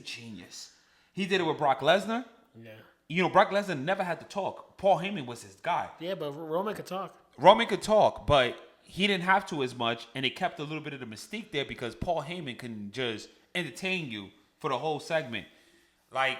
genius. He did it with Brock Lesnar. Yeah. Brock Lesnar never had to talk. Paul Heyman was his guy. Yeah, but Roman could talk. Roman could talk, but he didn't have to as much, and it kept a little bit of the mystique there because Paul Heyman can just entertain you for the whole segment. Like,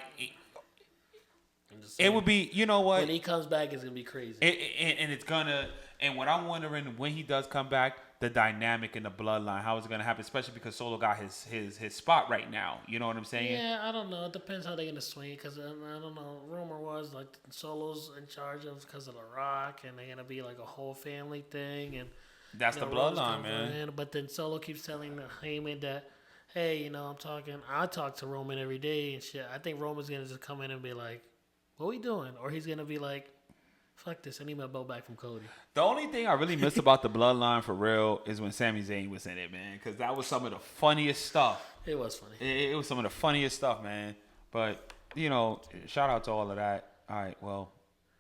it would be, you know what? When he comes back, it's gonna be crazy. And it's gonna. And what I'm wondering when he does come back, the dynamic in the bloodline, how is it gonna happen? Especially because Solo got his spot right now. You know what I'm saying? Yeah, I don't know. It depends how they're gonna swing it. Cause I don't know. Rumor was like Solo's in charge of because of The Rock, and they're gonna be like a whole family thing. And that's the Roman's bloodline, gonna man. go in. But then Solo keeps telling Heyman that, hey, I talk to Roman every day and shit. I think Roman's gonna just come in and be like, what we doing? Or he's gonna be like, fuck this, I need my belt back from Cody. The only thing I really miss about the bloodline for real is when Sami Zayn was in it, man. Because that was some of the funniest stuff. It was funny. It was some of the funniest stuff, man. But, shout out to all of that. All right, well,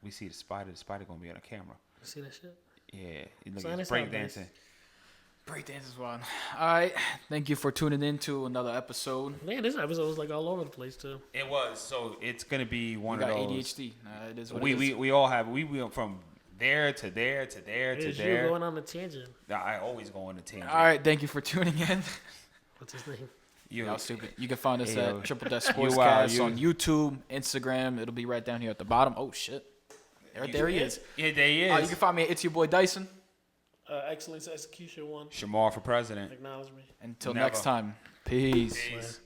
we see the Spider. The Spider going to be on the camera. You see that shit? Yeah. Look Sign at us out, break guys. dancing. Breakdance is one. All right. Thank you for tuning in to another episode. Man, this episode was like all over the place too. It was. So it's going to be one We got of those. ADHD. It is what it is. We all have. We went from there to there to there to It's you there. going on the tangent. I always go on the tangent. All right. Thank you for tuning in. What's his name? Y'all stupid. You can find us Yo. at Triple Death You Sportscast are, on YouTube, Instagram. It'll be right down here at the bottom. Oh, shit. There he is. Yeah, there he You is. can find me at It's Your Boy Dyson. Excellence Execution 1. Shamar for president. Acknowledge me. Until Never. next time. Peace. Peace.